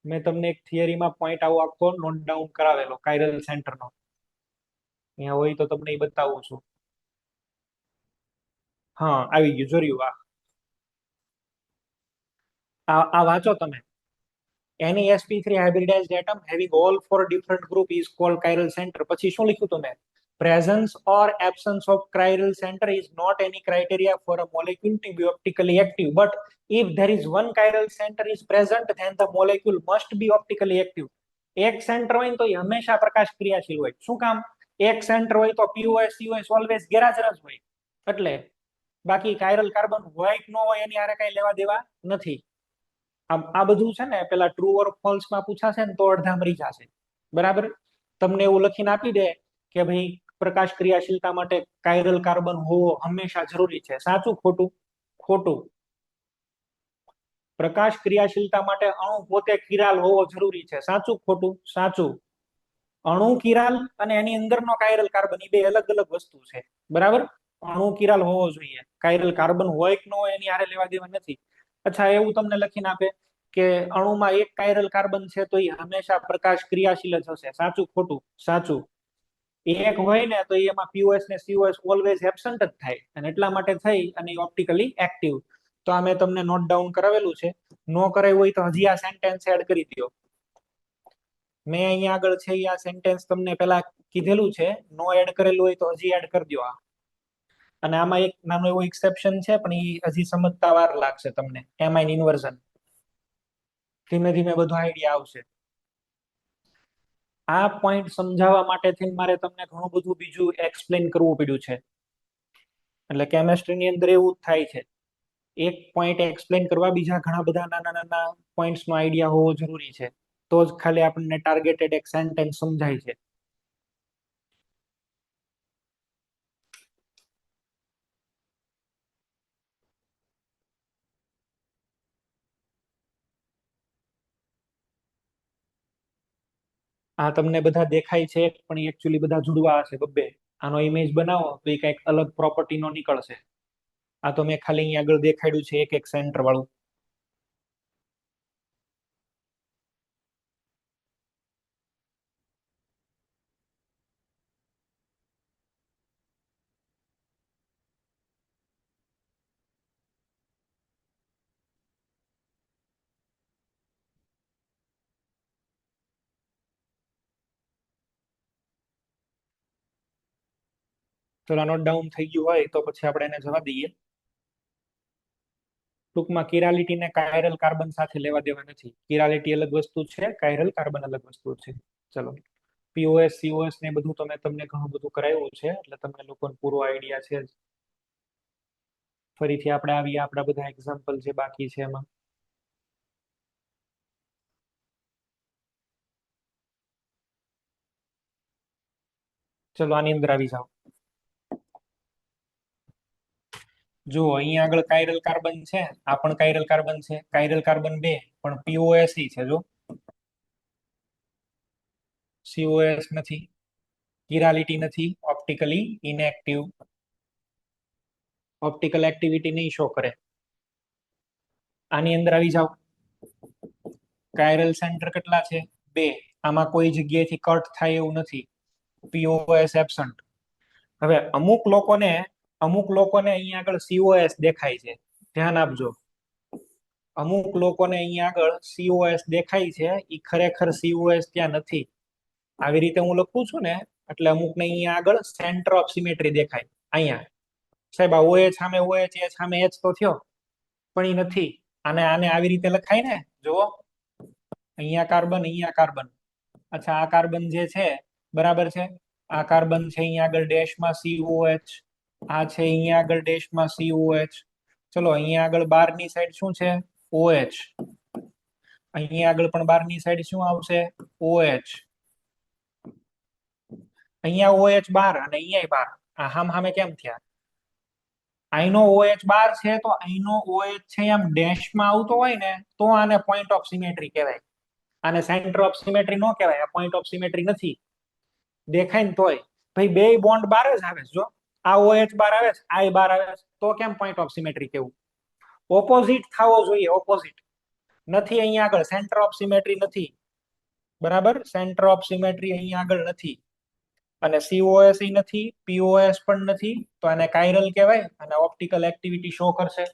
મેં તમને એક થિયરીમાં પોઈન્ટ આવો આખો નોટ ડાઉન કરાવેલો કાયરલ સેન્ટરનો. અહીંયા હોય તો તમને એ બતાવું છું. હા આવી ગયું, જોયું. આ વાંચો તમે. Any sp3 hybridized atom having all four different group is called chiral center. પછી શું લખ્યું તમે? Presence or absence of chiral center is not any criteria for a molecule to be optically active, but if there is one chiral center is present, then the molecule must be optically active. એક centre હોય તો એ હંમેશા પ્રકાશ ક્રિયાશીલ હોય. શું કામ? એક centre હોય તો પીઓએસ સીઓએસ ઓલવેઝ ગેરહાજર જ હોય. એટલે બાકી કાયરલ કાર્બન હોય કે ન હોય એની હારે કઈ લેવા દેવા નથી. આ બધું છે ને પેલા ટ્રુ ઓર ફોલ્સ માં પૂછાશે ને તો અડધા મરી જશે. બરાબર. તમને એવું લખીને આપી દે કે ભાઈ પ્રકાશ ક્રિયાશીલતા માટે કાયરલ કાર્બન હોવો હંમેશા જરૂરી છે. સાચું ખોટું? ખોટું. પ્રકાશ ક્રિયાશીલતા માટે અણુ પોતે કિરાલ હોવો જરૂરી છે. સાચું ખોટું? સાચું. અણુ કિરાલ અને એની અંદરનો કાયરલ કાર્બન એ બે અલગ અલગ વસ્તુ છે. બરાબર. અણુ કિરાલ હોવો જોઈએ, કાયરલ કાર્બન હોય કે ન હોય એની હારે લેવા દેવા નથી. અચ્છા એવું તમને લખીને આપે કે અણુમાં એક કાયરલ કાર્બન છે તો એ હંમેશા પ્રકાશ ક્રિયાશીલ જ હશે. સાચું ખોટું? સાચું. એક હોય ને તો એમાં પીઓએસ ને સીઓએસ ઓલવેઝ એબસન્ટ જ થાય, અને એટલા માટે થઈ અને ઓપ્ટિકલી એક્ટિવ. તો આ મેં તમને નોટ ડાઉન કરાવેલું છે. નો કરાવ્યું હોય તો હજી આ સેન્ટેન્સ એડ કરી દો. મેં અહીંયા આગળ છે આ સેન્ટેન્સ તમને પેલા કીધેલું છે, નો એડ કરેલું હોય તો હજી એડ કરી દો આ. અને આમાં એક નાનો એવો એક્સેપ્શન છે પણ એ હજી સમજતા વાર લાગશે તમને. એમાઇન ઇન્વર્ઝન ધીમે ધીમે બધો આઈડિયા આવશે. આ પોઈન્ટ સમજાવવા માટે થઈને મારે તમને ઘણું બધું બીજું એક્સપ્લેન કરવું પડ્યું છે. એટલે કેમેસ્ટ્રીની અંદર એવું જ થાય છે, એક પોઈન્ટ એક્સપ્લેન કરવા બીજા ઘણા બધા નાના નાના પોઈન્ટ્સ નો આઈડિયા હોવો જરૂરી છે. તો જ ખાલી આપણને ટાર્ગેટેડ એક સેન્ટેન્સ સમજાય છે. આ તમને બધા દેખાય છે પણ એકચ્યુઅલી બધા જુડવા હશે બબ્બે. આનો ઇમેજ બનાવો તો એ કઈક અલગ પ્રોપર્ટી નો નીકળશે. આ તો મેં ખાલી અહીંયા આગળ દેખાડ્યું છે એક એક સેન્ટર વાળું. ચલો નોટ ડાઉન થઈ ગયું હોય તો પછી આપણે એને જવા દઈએ. ટૂંકમાં કિરાલિટી ને કાયરલ કાર્બન સાથે લેવા દેવા નથી. કિરાલિટી અલગ વસ્તુ છે, કાયરલ કાર્બન અલગ વસ્તુ છે. ચલો પીઓએસ સીઓએસ ને બધું તમને ઘણું બધું કરાવ્યું છે, એટલે તમને લોકોને પૂરો આઈડિયા છે. ફરીથી આપણે આવીએ આપણા બધા એક્ઝામ્પલ જે બાકી છે એમાં. ચલો આની અંદર આવી જાઓ. જો અહીંયા આગળ કાયરલ કાર્બન છે, આ પણ કાયરલ કાર્બન છે, કાયરલ કાર્બન 2 પણ પીઓએસ છે. જો સીઓએસ નથી, કિરાલિટી નથી, ઓપ્ટિકલી ઇનએક્ટિવ, ઓપ્ટિકલ એક્ટિવિટી નહીં શો કરે. આની અંદર આવી જાઓ. કાયરલ સેન્ટર કેટલા છે? 2. આમાં કોઈ જગ્યાએથી કટ થાય એવું નથી. POS absent. હવે અમુક લોકોને અહીંયા આગળ સીઓએસ દેખાય છે. ધ્યાન આપજો. અમુક લોકોને અહીંયા આગળ સીઓએસ દેખાય છે, એ ખરેખર સીઓએસ ત્યાં નથી. આવી રીતે હું લખું છું ને, એટલે અમુકને અહીંયા આગળ સેન્ટર ઓફ સિમેટ્રી દેખાય. અહીંયા સાહેબ આ ઓએચ સામે ઓએચ એચ સામે એચ તો થયો, પણ એ નથી. આને આને આવી રીતે લખાય ને, જુઓ અહીંયા કાર્બન, અહીંયા કાર્બન. અચ્છા આ કાર્બન જે છે બરાબર છે, આ કાર્બન છે અહીંયા આગળ ડેશમાં સીઓએચ, આ છે અહીંયા આગળ ડેશમાં સીઓએચ. ચલો અહીંયા આગળ બારની સાઈડ શું છે? ઓએચ. અહીંયા આગળ પણ બારની સાઈડ શું આવશે? ઓએચ. અહીંયા ઓએચ 12 અને અહીંયા 12. આ હામ હામે કેમ થયા? અહીંનો OH 12 છે તો અહીંનો OH છે એમ ડેશમાં આવતો હોય ને તો આને પોઈન્ટ ઓફ સિમેટ્રી કહેવાય. આને સેન્ટર ઓફ સિમેટ્રી નો કહેવાય. આ પોઈન્ટ ઓફ સિમેટ્રી નથી. દેખાય ને તોય ભાઈ બે બોન્ડ બાર જ આવે છે. જો આ OH 12 આવે છે, આ 12 આવે છે, તો કેમ પોઈન્ટ ઓફ સિમેટ્રી કેવું? ઓપોઝિટ થવો જોઈએ, ઓપોઝિટ. નથી અહીંયા આગળ સેન્ટર ઓફ સિમેટ્રી નથી. બરાબર, સેન્ટર ઓફ સિમેટ્રી અહીંયા આગળ નથી. અને સીઓએસ નથી, પીઓએસ પણ નથી, તો આને કાયરલ કહેવાય અને ઓપ્ટિકલ એક્ટિવિટી શો કરશે.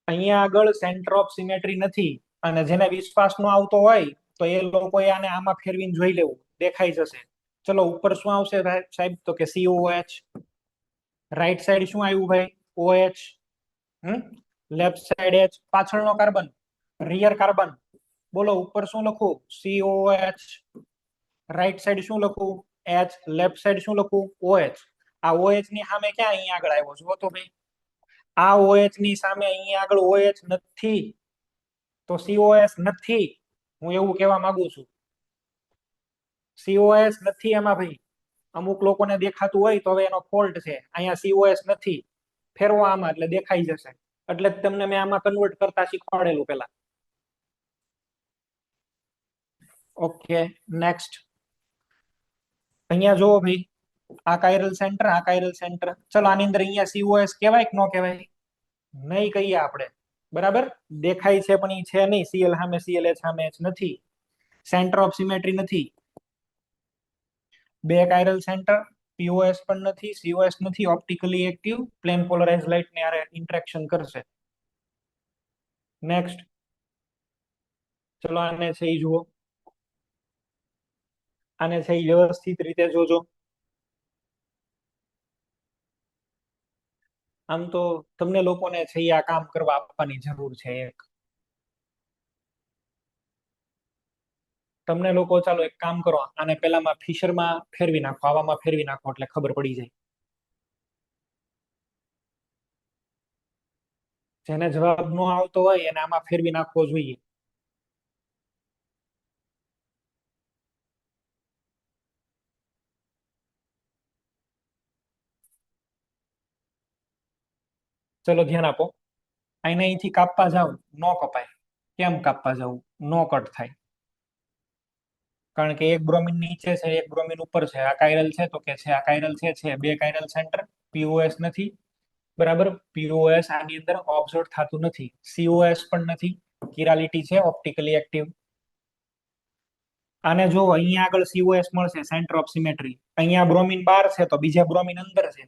અહીંયા આગળ સેન્ટર ઓફ સિમેટ્રી નથી, અને જેને વિશ્વાસ નો આવતો હોય તો એ લોકોએ આને આમાં ફેરવીને જોઈ લેવું, દેખાઈ જશે. ચલો ઉપર શું આવશે સાહેબ? તો કે સીઓએચ. રાઈટ સાઈડ શું આવ્યું ભાઈ? ઓએચ. Left side H. પાછળનો કાર્બન, રિયર કાર્બન. બોલો ઉપર શું લખું? સીઓએચ. રાઈટ સાઈડ શું લખું? એચ. લેફ્ટ સાઈડ શું લખું? ઓએચ. આ ઓએચ ની સામે ક્યાં અહીંયા આગળ આવ્યો? જુઓ તો ભાઈ, આ OH ની સામે અહીંયા આગળ OH નથી, તો COS નથી. હું એવું કહેવા માંગુ છું, COS નથી એમાં ભાઈ. અમુક લોકોને દેખાતું હોય તો હવે એનો ફોલ્ટ છે. અહીંયા COS નથી. ફેરવો આમાં એટલે દેખાઈ જશે. એટલે તમને મેં આમાં કન્વર્ટ કરતા શીખવાડેલું પેલા. Okay next. અહીંયા જોવો ભાઈ, આ કાયરલ સેન્ટર, આ કાયરલ સેન્ટર. ચલો આની અંદર અહીંયા COS કહેવાય કે ન કહેવાય? નહીં કહીએ આપણે. બરાબર, દેખાય છે પણ એ છે નહીં. સીએલ સામે સીએલ એચ સામે એચ નથી. સેન્ટર ઓફ સિમેટ્રી નથી. બે કાયરલ સેન્ટર, પીઓએસ પણ નથી, સીઓએસ નથી. Optically active, plane polarise light ને આરે ઇન્ટરેક્શન કરશે. નેક્સ્ટ. ચલો આને છે એ જુઓ. આને છે એ વ્યવસ્થિત રીતે જોજો. આમ તો તમને લોકોને છે આ કામ કરવા આપવાની જરૂર છે એક. તમને લોકો ચાલો એક કામ કરો, આને પેલામાં ફિશરમાં ફેરવી નાખો, આવામાં ફેરવી નાખો એટલે ખબર પડી જાય. જેને જવાબ ન આવતો હોય એને આમાં ફેરવી નાખવો જોઈએ. ચલો ધ્યાન આપો. અહીંથી કાપવા જાવ, નો કપાય. કેમ કાપવા જવું? નો કટ થાય. કારણ કે એક બ્રોમિન નીચે છે, એક બ્રોમિન ઉપર છે. આ કાયરલ છે તો કે છે, આ કાયરલ છે. બે કાયરલ સેન્ટર, પીઓએસ નથી. બરાબર, પીઓએસ આની અંદર ઓબ્ઝર્વ થતું નથી. સીઓએસ પણ નથી. કિરાલિટી છે, ઓપ્ટિકલી એક્ટિવ. આને જો અહીંયા આગળ સીઓએસ મળશે, સેન્ટર ઓફ સિમેટ્રી. અહીંયા બ્રોમિન 12 છે તો બીજા બ્રોમિન અંદર છે.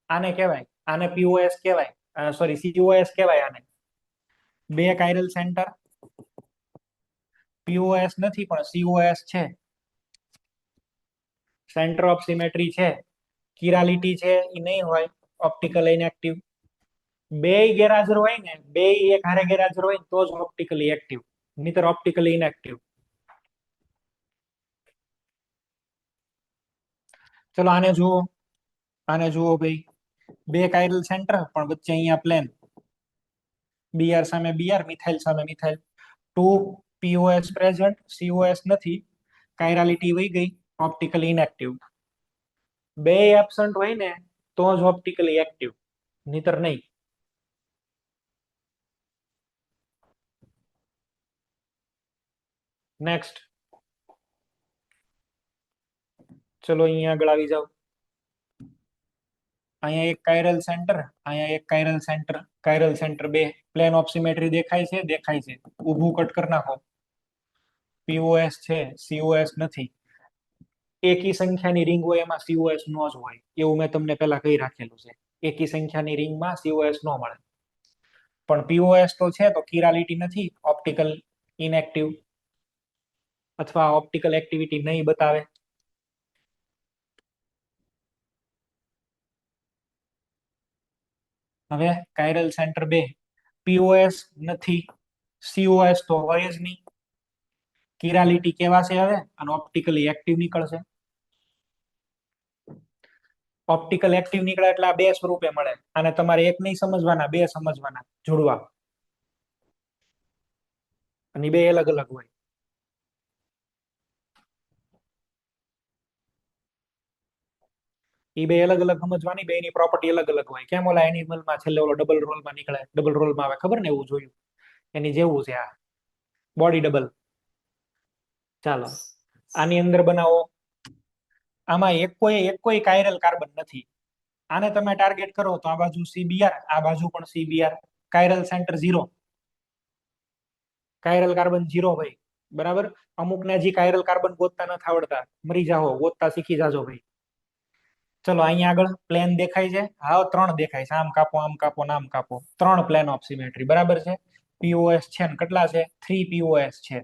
આને કહેવાય, આને પીઓએસ કહેવાય, સોરી સીઓએસ કહેવાય આને. બે કાયરલ સેન્ટર, પીઓએસ નથી પણ સીઓએસ છે. સેન્ટર ઓફ સિમેટ્રી છે, કિરાલિટી છે એ નહીં હોય, ઓપ્ટિકલ ઇનએક્ટિવ. બે ગેરહાજર હોય ને, બે એક હારે ગેરહાજર હોય ને તો જ ઓપ્ટિકલી એક્ટિવ, નહીતર ઓપ્ટિકલી ઇનએક્ટિવ. ચલો આને જુઓ ભાઈ, બે કાયરલ સેન્ટર પણ વચ્ચે અહીંયા પ્લેન, બીઆર સામે બીઆર, મિથાઇલ સામે methyl. Two POS present, COS નથી, કાયરાલિટી વહી ગઈ, ઓપ્ટિકલી ઇનએક્ટિવ. બે એબસન્ટ હોય ને તો જ ઓપ્ટિકલી એક્ટિવ, નહીતર નહીં. નેક્સ્ટ, ચલો અહીંયા આગળ આવી જાઓ. અહીંયા એક કાયરલ સેન્ટર, અહીંયા એક કાયરલ સેન્ટર, કાયરલ સેન્ટર બે, પ્લેન ઓફ સિમેટ્રી દેખાય છે, દેખાય છે. ઊભું કટ કરી નાખો. પીઓએસ છે, સીઓએસ નથી. એકી સંખ્યાની રિંગ હોય એમાં સીઓએસ નો જ હોય, એવું મેં તમને પહેલા કહી રાખેલું છે. એકી સંખ્યાની રિંગમાં સીઓએસ નો મળે. પણ પીઓએસ તો છે તો કિરાલિટી નથી, ઓપ્ટિકલ ઇનએક્ટિવ અથવા ઓપ્ટિકલ એક્ટિવિટી નહીં બતાવે. હવે કાયરલ સેન્ટર બે, પીઓએસ નથી, સીઓએસ તો હોય જ નહીં. કિરાલિટી કેવા છે હવે, અને ઓપ્ટિકલી એક્ટિવ નીકળશે. ઓપ્ટિકલ એક્ટિવ નીકળે એટલે આ બે સ્વરૂપે મળે, અને તમારે એક નહીં સમજવાના, બે સમજવાના જોડવા, અને બે અલગ અલગ હોય. એ બે અલગ અલગ સમજવાની, બે ની પ્રોપર્ટી અલગ અલગ હોય. કેમ ઓલા એનિમલમાં છેલ્લે ઓલો ડબલ રોલમાં નીકળે, ડબલ રોલમાં આવે ખબર ને, એવું જોયું એની જેવું છે આ, બોડી ડબલ. ચાલો આની અંદર બનાવો. આમાં એક કોઈ કાયરલ કાર્બન નથી. આને તમે ટાર્ગેટ કરો તો આ બાજુ સીબીઆર, આ બાજુ પણ સીબીઆર, કાયરલ સેન્ટર 0, કાયરલ કાર્બન 0 ભાઈ. બરાબર, અમુક ને હજી કાયરલ કાર્બન ગોતતા નથી આવડતા, મરી જાઓ, ગોતતા શીખી જાજો ભાઈ. ચલો અહીંયા આગળ પ્લેન દેખાય છે, હા ત્રણ દેખાય છે, આમ કાપો આમ કાપો આમ કાપો, ત્રણ પ્લેન ઓફ સિમેટ્રી બરાબર છે. પીઓએસ છે ને કેટલા છે, 3 પીઓએસ છે.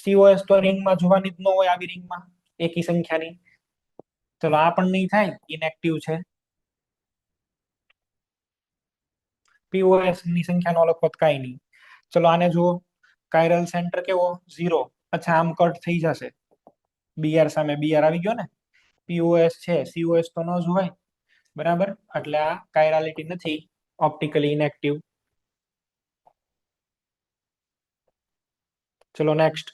સીઓએસ તો રિંગમાં જોવાની જ ન હોય, આવી રિંગમાં એકી સંખ્યાની. ચલો આ પણ નહીં થાય, ઇનએક્ટિવ છે. પીઓએસ ની સંખ્યાનો લખો કઈ નહીં. ચલો આને જુઓ, કાયરલ સેન્ટર કેવો, 0. અચ્છા આમ કટ થઈ જશે, બીઆર સામે બીઆર આવી ગયો ને. પીઓએસ છે, સીઓએસ તો ન જ હોય, બરાબર, એટલે આ કાયરાલિટી નથી, ઓપ્ટિકલી ઇનએક્ટિવ. ચલો નેક્સ્ટ,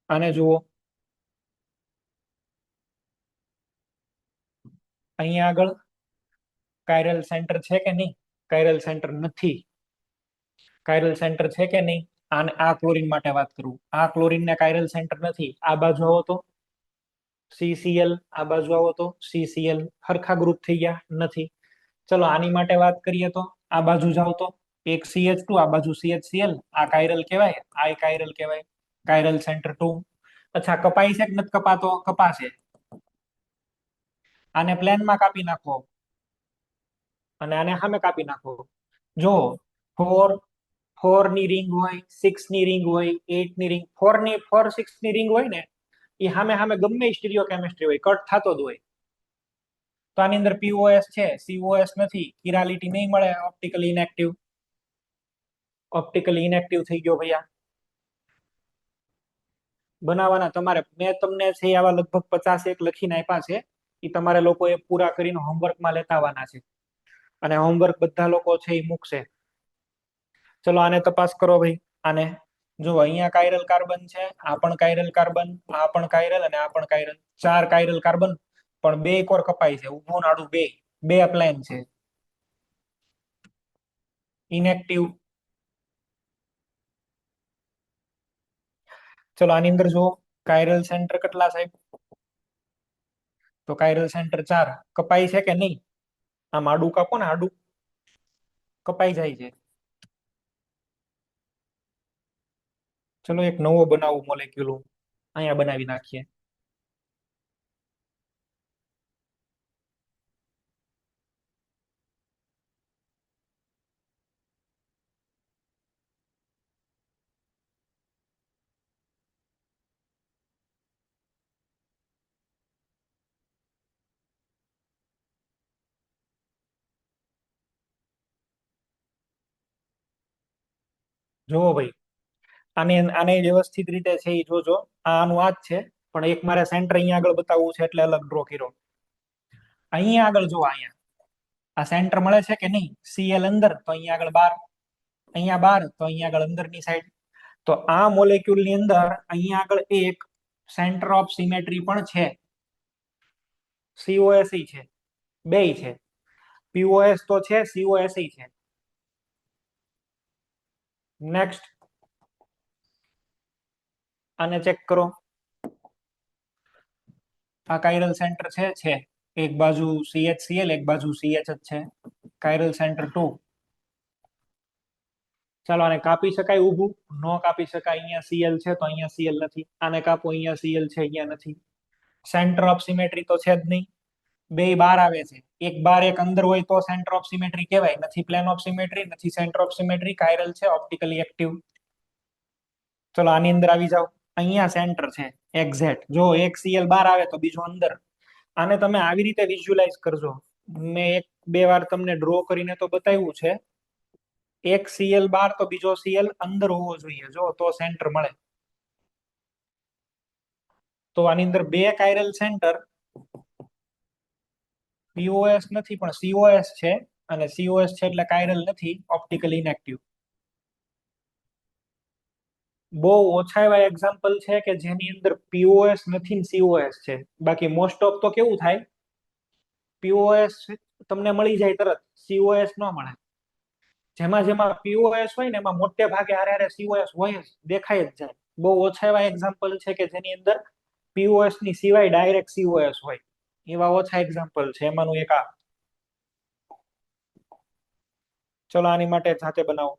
આને જુઓ. અહીંયા આગળ કાયરલ સેન્ટર છે કે નહીં, કાયરલ સેન્ટર નથી. કાયરલ સેન્ટર છે કે નહીં, આને આ ક્લોરીન માટે વાત કરું, આ ક્લોરીન ને કાયરલ સેન્ટર નથી. આ બાજુ આવો તો CCl, આ બાજુ આવો તો CCl, હરખા ગ્રુપ થઈ ગયા નથી. ચલો આની માટે વાત કરીએ તો આ બાજુ જાવ તો એક CH2, આ બાજુ CHCl, આ કાયરલ કહેવાય, આ કાયરલ કહેવાય, કાયરલ સેન્ટર 2. અચ્છા કપાઈ છે કે નથી કપાતો, કપાશે. આને પ્લેનમાં કાપી નાખો અને આને સામે કાપી નાખો. જો 4 ની રિંગ હોય, 6 ની રિંગ હોય, 8 ની રિંગ, 4 6 ની રિંગ હોય ને, એ સામે સામે ગમે સ્ટીરિયો કેમિસ્ટ્રી હોય, કટ થતો જ હોય. તો આની અંદર પીઓએસ છે, સીઓએસ નથી, કિરાલિટી નહીં મળે, ઓપ્ટિકલી ઇનએક્ટિવ. ઓપ્ટિકલી ઇનએક્ટિવ થઈ ગયો ભૈયા. બનાવવાના તમારે, મેં તમને છે આવા લગભગ 50 લખીને આપ્યા છે, એ તમારે લોકોએ પૂરા કરીને હોમવર્કમાં લેતા આવવાના છે, અને હોમવર્ક બધા લોકો છે એ મૂકશે. ચલો આને તપાસ કરો ભાઈ. આને જો, અહીંયા કાયરલ કાર્બન છે, આ પણ કાયરલ કાર્બન, આ પણ કાયરલ, અને આ પણ કાયરલ, 4 કાયરલ કાર્બન. પણ બે કોર કપાય છે, ઊભું નાડું બે, બે પ્લેન છે, ઇનએક્ટિવ. ચલો આની અંદર જો, કાયરલ સેન્ટર કેટલા સાહેબ, તો કાયરલ સેન્ટર 4, કપાઈ છે કે નહીં. આમ આડું કાપો ને, આડું કપાઈ જાય છે. ચલો એક નવો બનાવું મોલેક્યુલ, અહીંયા બનાવી નાખીએ. જોવો ભાઈ, આને આને વ્યવસ્થિત રીતે છે એ જોજો. આનું આ જ છે, પણ એક મારે સેન્ટર અહીંયા આગળ બતાવવું છે એટલે અલગ ડ્રો કર્યો. અહીંયા આગળ જો, અહીંયા આ સેન્ટર મળે છે કે નહીં? સીએલ અંદર, તો અહીંયા આગળ 12, અહીંયા 12, તો અહીંયા આગળ અંદરની સાઈડ. તો આ મોલેક્યુલ ની અંદર અહીંયા આગળ એક સેન્ટર ઓફ સિમેટ્રી પણ છે. COS છે, બેય છે. POS તો છે, COS છે. નેક્સ્ટ, આને ચેક કરો. આ કાયરલ સેન્ટર છે. એક બાજુ CHCl, એક બાજુ CH જ છે. કાયરલ સેન્ટર 2. ચાલો આને કાપી શકાય ઊભું? નો કાપી શકાય. અહીંયા CL છે તો અહીંયા CL નથી. આને કાપો, અહીંયા CL છે, અહીંયા નથી. સેન્ટર ઓફ સિમેટ્રી તો છે જ નહીં. બે બાર આવે છે, એક બાર એક અંદર હોય તો સેન્ટર ઓફ સિમેટ્રી કહેવાય. નથી પ્લેન ઓફ સિમેટ્રી, નથી સેન્ટર ઓફ સિમેટ્રી. કાયરલ છે, ઓપ્ટિકલી એક્ટિવ. ચલો આની અંદર આવી જાઓ. અહીંયા સેન્ટર છે એક્ઝેક્ટ. જો એક CL બાર આવે તો બીજો અંદર. આને તમે આવી રીતે વિઝ્યુઅલાઇઝ કરજો. મેં એક બે વાર તમને ડ્રો કરીને તો બતાવ્યું છે. એક CL બાર તો બીજો CL અંદર હોવો જોઈએ, જો તો સેન્ટર મળે. તો આની અંદર બે કાયરલ સેન્ટર, POS નથી પણ COS છે, અને COS છે એટલે કાયરલ નથી, ઓપ્ટિકલી ઇનએક્ટિવ. બહુ ઓછા એવા એક્ઝામ્પલ છે કે જેની અંદર POS નથી ને COS છે. બાકી મોસ્ટ ઓફ તો કેવું થાય, POS તમને મળી જાય તરત, COS ન મળે. જેમાં જેમાં POS હોય ને એમાં મોટે ભાગે હારે હારે COS હોય જ, દેખાય જ જાય. બહુ ઓછા એવા એક્ઝામ્પલ છે કે જેની અંદર POS ની સિવાય ડાયરેક્ટ COS હોય. એવા ઓછા એક્ઝામ્પલ છે, એમાંનું એક આ. ચલો આની માટે જાતે બનાવો.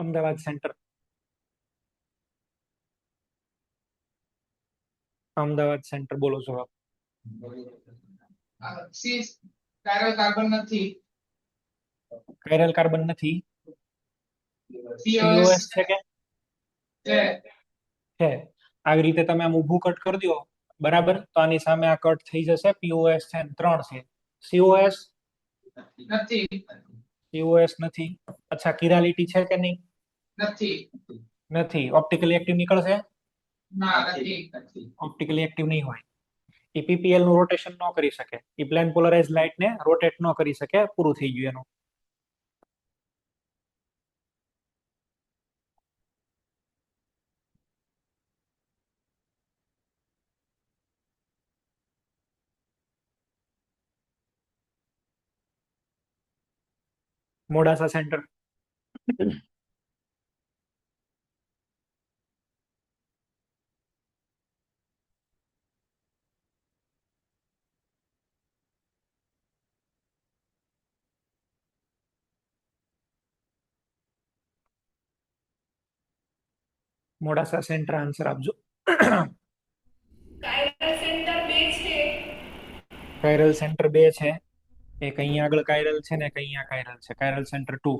અમદાવાદ સેન્ટર. અમદાવાદ સેન્ટર બોલો જવાબ. કાયરલ કાર્બન નથી. કાયરલ કાર્બન નથી. COS છે કે છે? આવી રીતે તમે આમ ઊભું કટ કરી દો, બરાબર, તો આની સામે આ કટ થઈ જશે. POS છે 3 છે. COS નથી. COS નથી. અચ્છા, કિરાલિટી છે કે નહીં? નથી. નથી. ઓપ્ટિકલી એક્ટિવ નીકળશે? ના, નથી. ઓપ્ટિકલી એક્ટિવ નહીં હોય. એ PPL નું રોટેશન ન કરી શકે. એ પ્લેન પોલરાઇઝ લાઇટ ને રોટેટ ન કરી શકે. પૂરું થઈ ગયું એનું. Modasa centre. Modasa centre answer આપજો. કાયરલ સેન્ટર 2 છે. કાયરલ સેન્ટર 2 છે. એક અહીંયા આગળ કાયરલ છે ને એક અહીંયા કાયરલ છે. કાયરલ સેન્ટર 2.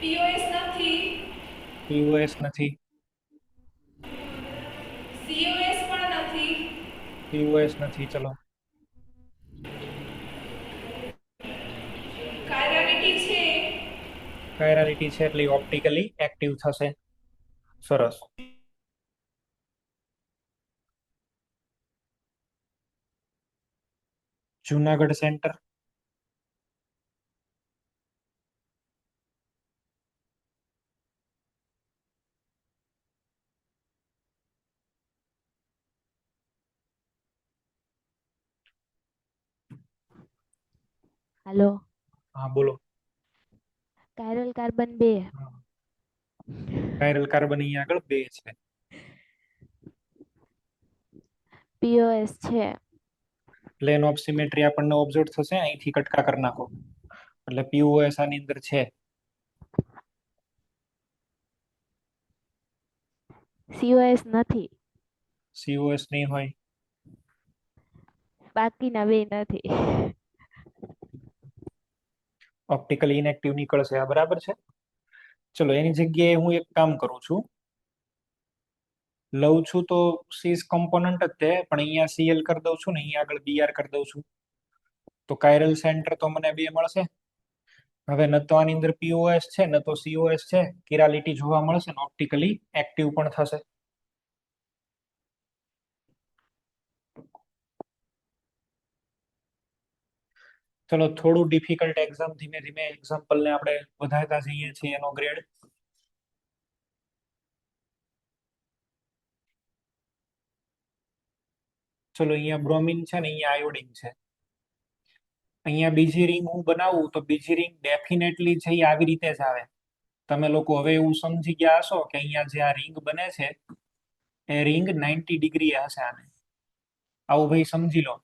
POS નથી. POS નથી. COS પણ નથી. POS નથી. ચલો, કાયરાલિટી છે. કાયરાલિટી છે એટલે ઓપ્ટિકલી એક્ટિવ થશે. સરસ. જુનાગઢ સેન્ટર. હાલો. હા બોલો. કાયરલ કાર્બન 2. કાયરલ કાર્બન અહીંયા આગળ 2 છે. પીઓએસ છે. પ્લેન ઓફ સિમેટ્રી આપણને ઓબ્ઝર્વ થશે, અહીંથી કટકા કરી નાખો એટલે પીઓએસ આની અંદર છે. સીઓએસ નથી. સીઓએસ નહીં હોય. બાકીના બે નથી. ઓપ્ટિકલી ઇનએક્ટિવ નીકળશે, આ બરાબર છે. ચલો એની જગ્યાએ હું એક કામ કરું છું, લઉં છું તો સીસ કમ્પોનન્ટ જ છે, પણ અહીંયા સીએલ કરી દઉં છું ને અહીંયા આગળ બીઆર કરી દઉં છું, તો કાયરલ સેન્ટર તો મને 2 મળશે. હવે ન તો આની અંદર પીઓએસ છે ન તો સીઓએસ છે, કિરાલિટી જોવા મળશે ને ઓપ્ટિકલી એક્ટિવ પણ થશે. ચલો થોડું ડિફિકલ્ટ એક્ઝામ, ધીમે ધીમે એક્ઝામ્પલ ને આપણે વધારતા જઈએ છીએ એનો ગ્રેડ. ચલો અહીંયા બ્રોમિન છે ને અહીંયા આયોડિન છે. અહીંયા બીજી રિંગ હું બનાવું તો બીજી રિંગ ડેફિનેટલી છે એ આવી રીતે જ આવે. તમે લોકો હવે એવું સમજી ગયા હશો કે અહીંયા જે આ રિંગ બને છે એ રિંગ 90 ડિગ્રી હશે આને. આવું ભાઈ સમજી લો.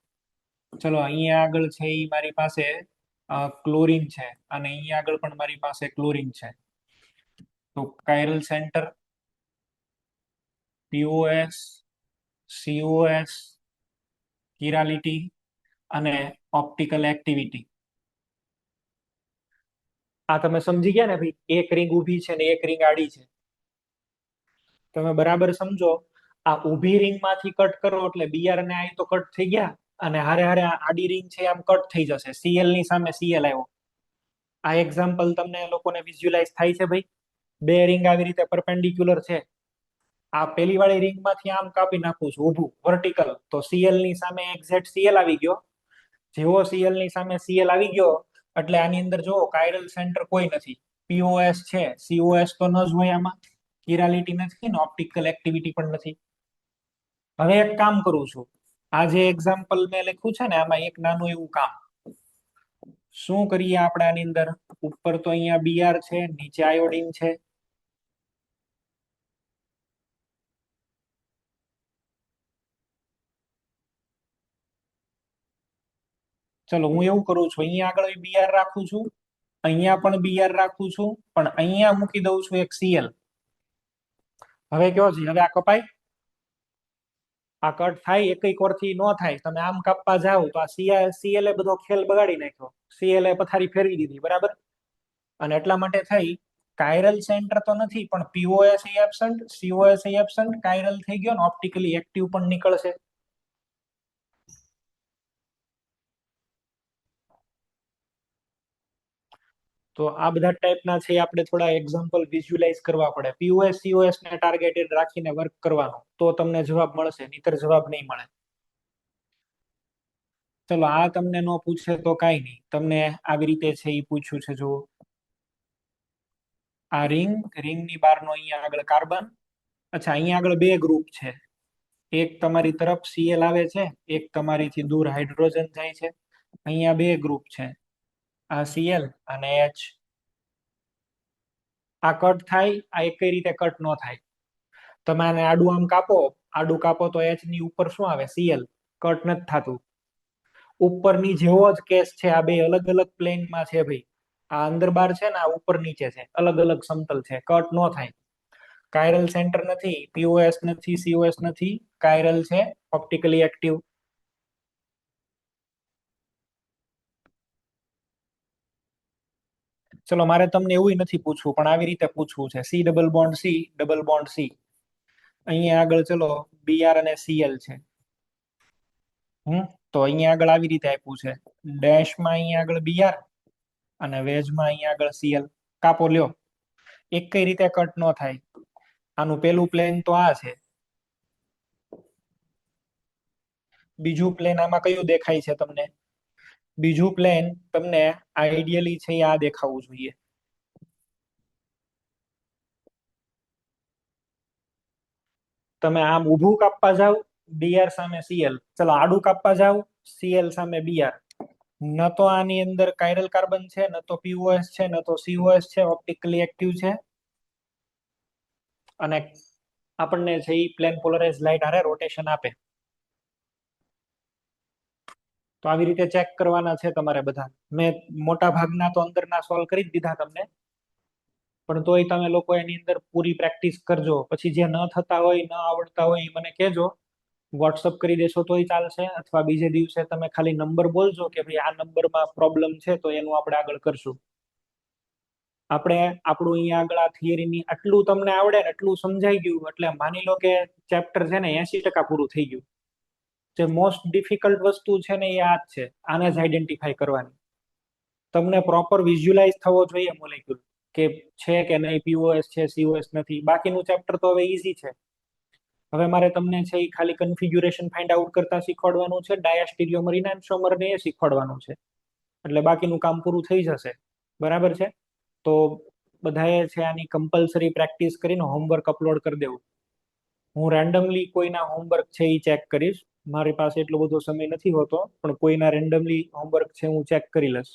ચલો અહીંયા આગળ છે એ મારી પાસે ક્લોરીન છે અને અહીંયા આગળ પણ મારી પાસે ક્લોરીન છે. તો કાયરલ સેન્ટર, પીઓએસ, સીઓએસ, કિરાલિટી અને ઓપ્ટિકલ એક્ટિવિટી. આ તમે સમજી ગયા ને ભાઈ, એક રિંગ ઊભી છે ને એક રિંગ આડી છે. તમે બરાબર સમજો, આ ઊભી રિંગ માંથી કટ કરો એટલે બીઆર અને આઈ તો કટ થઈ ગયા, અને હારે હારે આ આડી રિંગ છે આમ કટ થઈ જશે, સીએલ ની સામે સીએલ આવ્યો. આ એક્ઝામ્પલ તમને લોકોને વિઝ્યુઅલાઇઝ થાય છે ભાઈ? 2 રિંગ આવી રીતે પરપેન્ડિક્યુલર છે, આ પેલી વાળી રિંગ માંથી આમ કાપી નાખું છું ઊભું વર્ટિકલ, તો સીએલ ની સામે એક્ઝેક્ટ સીએલ આવી ગયો. જેવો સીએલ ની સામે સીએલ આવી ગયો એટલે આની અંદર જો કાયરલ સેન્ટર કોઈ નથી, પીઓએસ છે, સીઓએસ તો ન જ હોય આમાં, કિરાલિટી નથી ને ઓપ્ટિકલ એક્ટિવિટી પણ નથી. હવે એક કામ કરું છું, આ જે એક્ઝામ્પલ મેં લખ્યું છે ને આમાં એક નાનું એવું કામ. શું કરીએ આપણે આની અંદર? ઉપર તો અહીંયા બીઆર છે, નીચે આયોડિન છે. ચલો હું એવું કરું છું, અહીંયા આગળ બીઆર રાખું છું, અહીંયા પણ બીઆર રાખું છું, પણ અહીંયા મૂકી દઉં છું એક સીએલ. હવે કયો છે, હવે આ કપાય? આ કટ થાય? એક કોરથી ન થાય. તમે આમ કાપવા જાઓ તો આ સીએલ એ બધો ખેલ બગાડી નાખ્યો, સીએલ એ પથારી ફેરવી દીધી, બરાબર. અને એટલા માટે થઈ કાયરલ સેન્ટર તો નથી, પણ પીઓએસ એ એબ્સન્ટ, સીઓએસ એ એબ્સન્ટ, કાયરલ થઈ ગયો ને ઓપ્ટિકલી એક્ટિવ પણ નીકળશે. તો આ બધા ટાઈપના છે, આપણે થોડા એક્ઝામ્પલ વિઝ્યુઅલાઇઝ કરવા પડે. પીઓએસ સીઓએસ ને ટાર્ગેટેડ રાખીને વર્ક કરવાનું, તો તમને જવાબ મળશે, નહીતર જવાબ નહીં મળે. ચલો આ તમને ન પૂછે તો કાઈ નહીં, તમને આવી રીતે છે એ પૂછ્યું છે. જુઓ આ રિંગ, રિંગની બહારનો અહીંયા આગળ કાર્બન. અચ્છા, અહીંયા આગળ 2 ગ્રુપ છે, એક તમારી તરફ સીએલ આવે છે, એક તમારીથી દૂર હાઇડ્રોજન જાય છે. અહીંયા 2 ગ્રુપ છે, આ સીએલ અને એચ. આ કટ થાય, આ એક કઈ રીતે કટ ન થાય. તમે આને આડું આમ કાપો, આડું કાપો તો એચ ની ઉપર શું આવે? સીએલ. કટ નથી થતું. ઉપરની જેવો જ કેસ છે, આ 2 અલગ અલગ પ્લેનમાં છે ભાઈ. આ અંદર બાર છે ને આ ઉપર નીચે છે, અલગ અલગ સમતલ છે, કટ ન થાય. કાયરલ સેન્ટર નથી, પીઓએસ નથી, સીઓએસ નથી, કાયરલ છે, ઓપ્ટિકલી એક્ટિવ. ચલો મારે તમને એવું નથી પૂછવું, પણ આવી રીતે પૂછવું છે. C double bond C, double bond C. અહીંયા આગળ ચલો બીઆર અને સીએલ છે. તો અહીંયા આગળ આવી રીતે આપ્યું છે, ડેશમાં અહીંયા આગળ બીઆર અને વેજમાં અહીંયા આગળ સીએલ. કાપો લ્યો, એક કઈ રીતે કટ ન થાય. આનું પેલું પ્લેન તો આ છે, બીજું પ્લેન આમાં કયું દેખાય છે તમને? બીજું પ્લેન તમને આઈડિયલી છે એ આ દેખાવું જોઈએ. તમે આમ ઊભું કાપવા જાવ, બીઆર સામે સીએલ, ચલો આડું કાપવા જાવ, સીએલ સામે બીઆર. ન તો આની અંદર કાયરલ કાર્બન છે, ન તો પીઓએસ છે, ન તો સીઓએસ છે, ઓપ્ટિકલી એક્ટિવ છે, અને આપણને છે એ પ્લેન પોલરાઇઝ લાઇટ હારે રોટેશન આપે. તો આવી રીતે ચેક કરવાના છે તમારે બધા. મેં મોટા ભાગના તો અંદરના સોલ્વ કરી જ દીધા તમને, પણ તોય તમે લોકો એની અંદર પૂરી પ્રેક્ટિસ કરજો. પછી જે ન થતા હોય, ન આવડતા હોય એ મને કહેજો, વોટ્સઅપ કરી દેશો તોય ચાલશે, અથવા બીજે દિવસે તમે ખાલી નંબર બોલજો કે ભાઈ આ નંબરમાં પ્રોબ્લેમ છે, તો એનું આપણે આગળ કરશું. આપણે આપણું અહીંયા આગળ આ થિયરીની આટલું તમને આવડે ને એટલું સમજાઈ ગયું એટલે માની લો કે ચેપ્ટર છે ને 80% પૂરું થઈ ગયું. જે મોસ્ટ ડિફિકલ્ટ વસ્તુ છે ને એ આ જ છે, આને જ આઈડેન્ટિફાઈ કરવાની. તમને પ્રોપર વિઝ્યુલાઇઝ થવો જોઈએ મોલેક્યુલ કે છે કે નહીં, પીઓએસ છે, સીઓએસ નથી. બાકીનું ચેપ્ટર તો હવે ઈઝી છે. હવે મારે તમને છે એ ખાલી કન્ફિગ્યુરેશન ફાઇન્ડ આઉટ કરતા શીખવાડવાનું છે, ડાયાસ્ટીરિયોમર ઇનાન્સોમર ને એ શીખવાડવાનું છે, એટલે બાકીનું કામ પૂરું થઈ જશે. બરાબર છે? તો બધાએ છે આની કમ્પલસરી પ્રેક્ટિસ કરીને હોમવર્ક અપલોડ કરી દેવું. હું રેન્ડમલી કોઈના હોમવર્ક છે એ ચેક કરીશ. મારી પાસે એટલો બધો સમય નથી હોતો, પણ કોઈના રેન્ડમલી હોમવર્ક છે હું ચેક કરી લઈશ.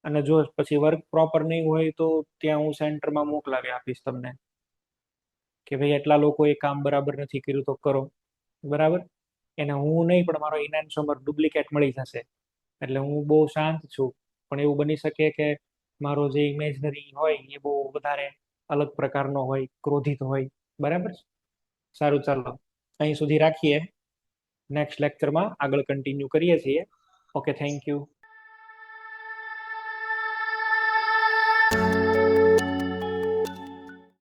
અને જો પછી વર્ક પ્રોપર નહીં હોય તો ત્યાં હું સેન્ટરમાં મોકલાવી આપીશ તમને કે ભાઈ એટલા લોકોએ કામ બરાબર નથી કર્યું તો કરો. બરાબર? એને હું નહીં પણ મારો ઇનાન્સોમર ડુપ્લિકેટ મળી જશે. એટલે હું બહુ શાંત છું, પણ એવું બની શકે કે મારો જે ઇમેજનરી હોય એ બહુ વધારે અલગ પ્રકારનો હોય, ક્રોધિત હોય. બરાબર? સારું, ચાલો અહીં સુધી રાખીએ. નેક્સ્ટ લેક્ચરમાં આગળ કન્ટિન્યુ કરીએ છીએ. Okay, thank you.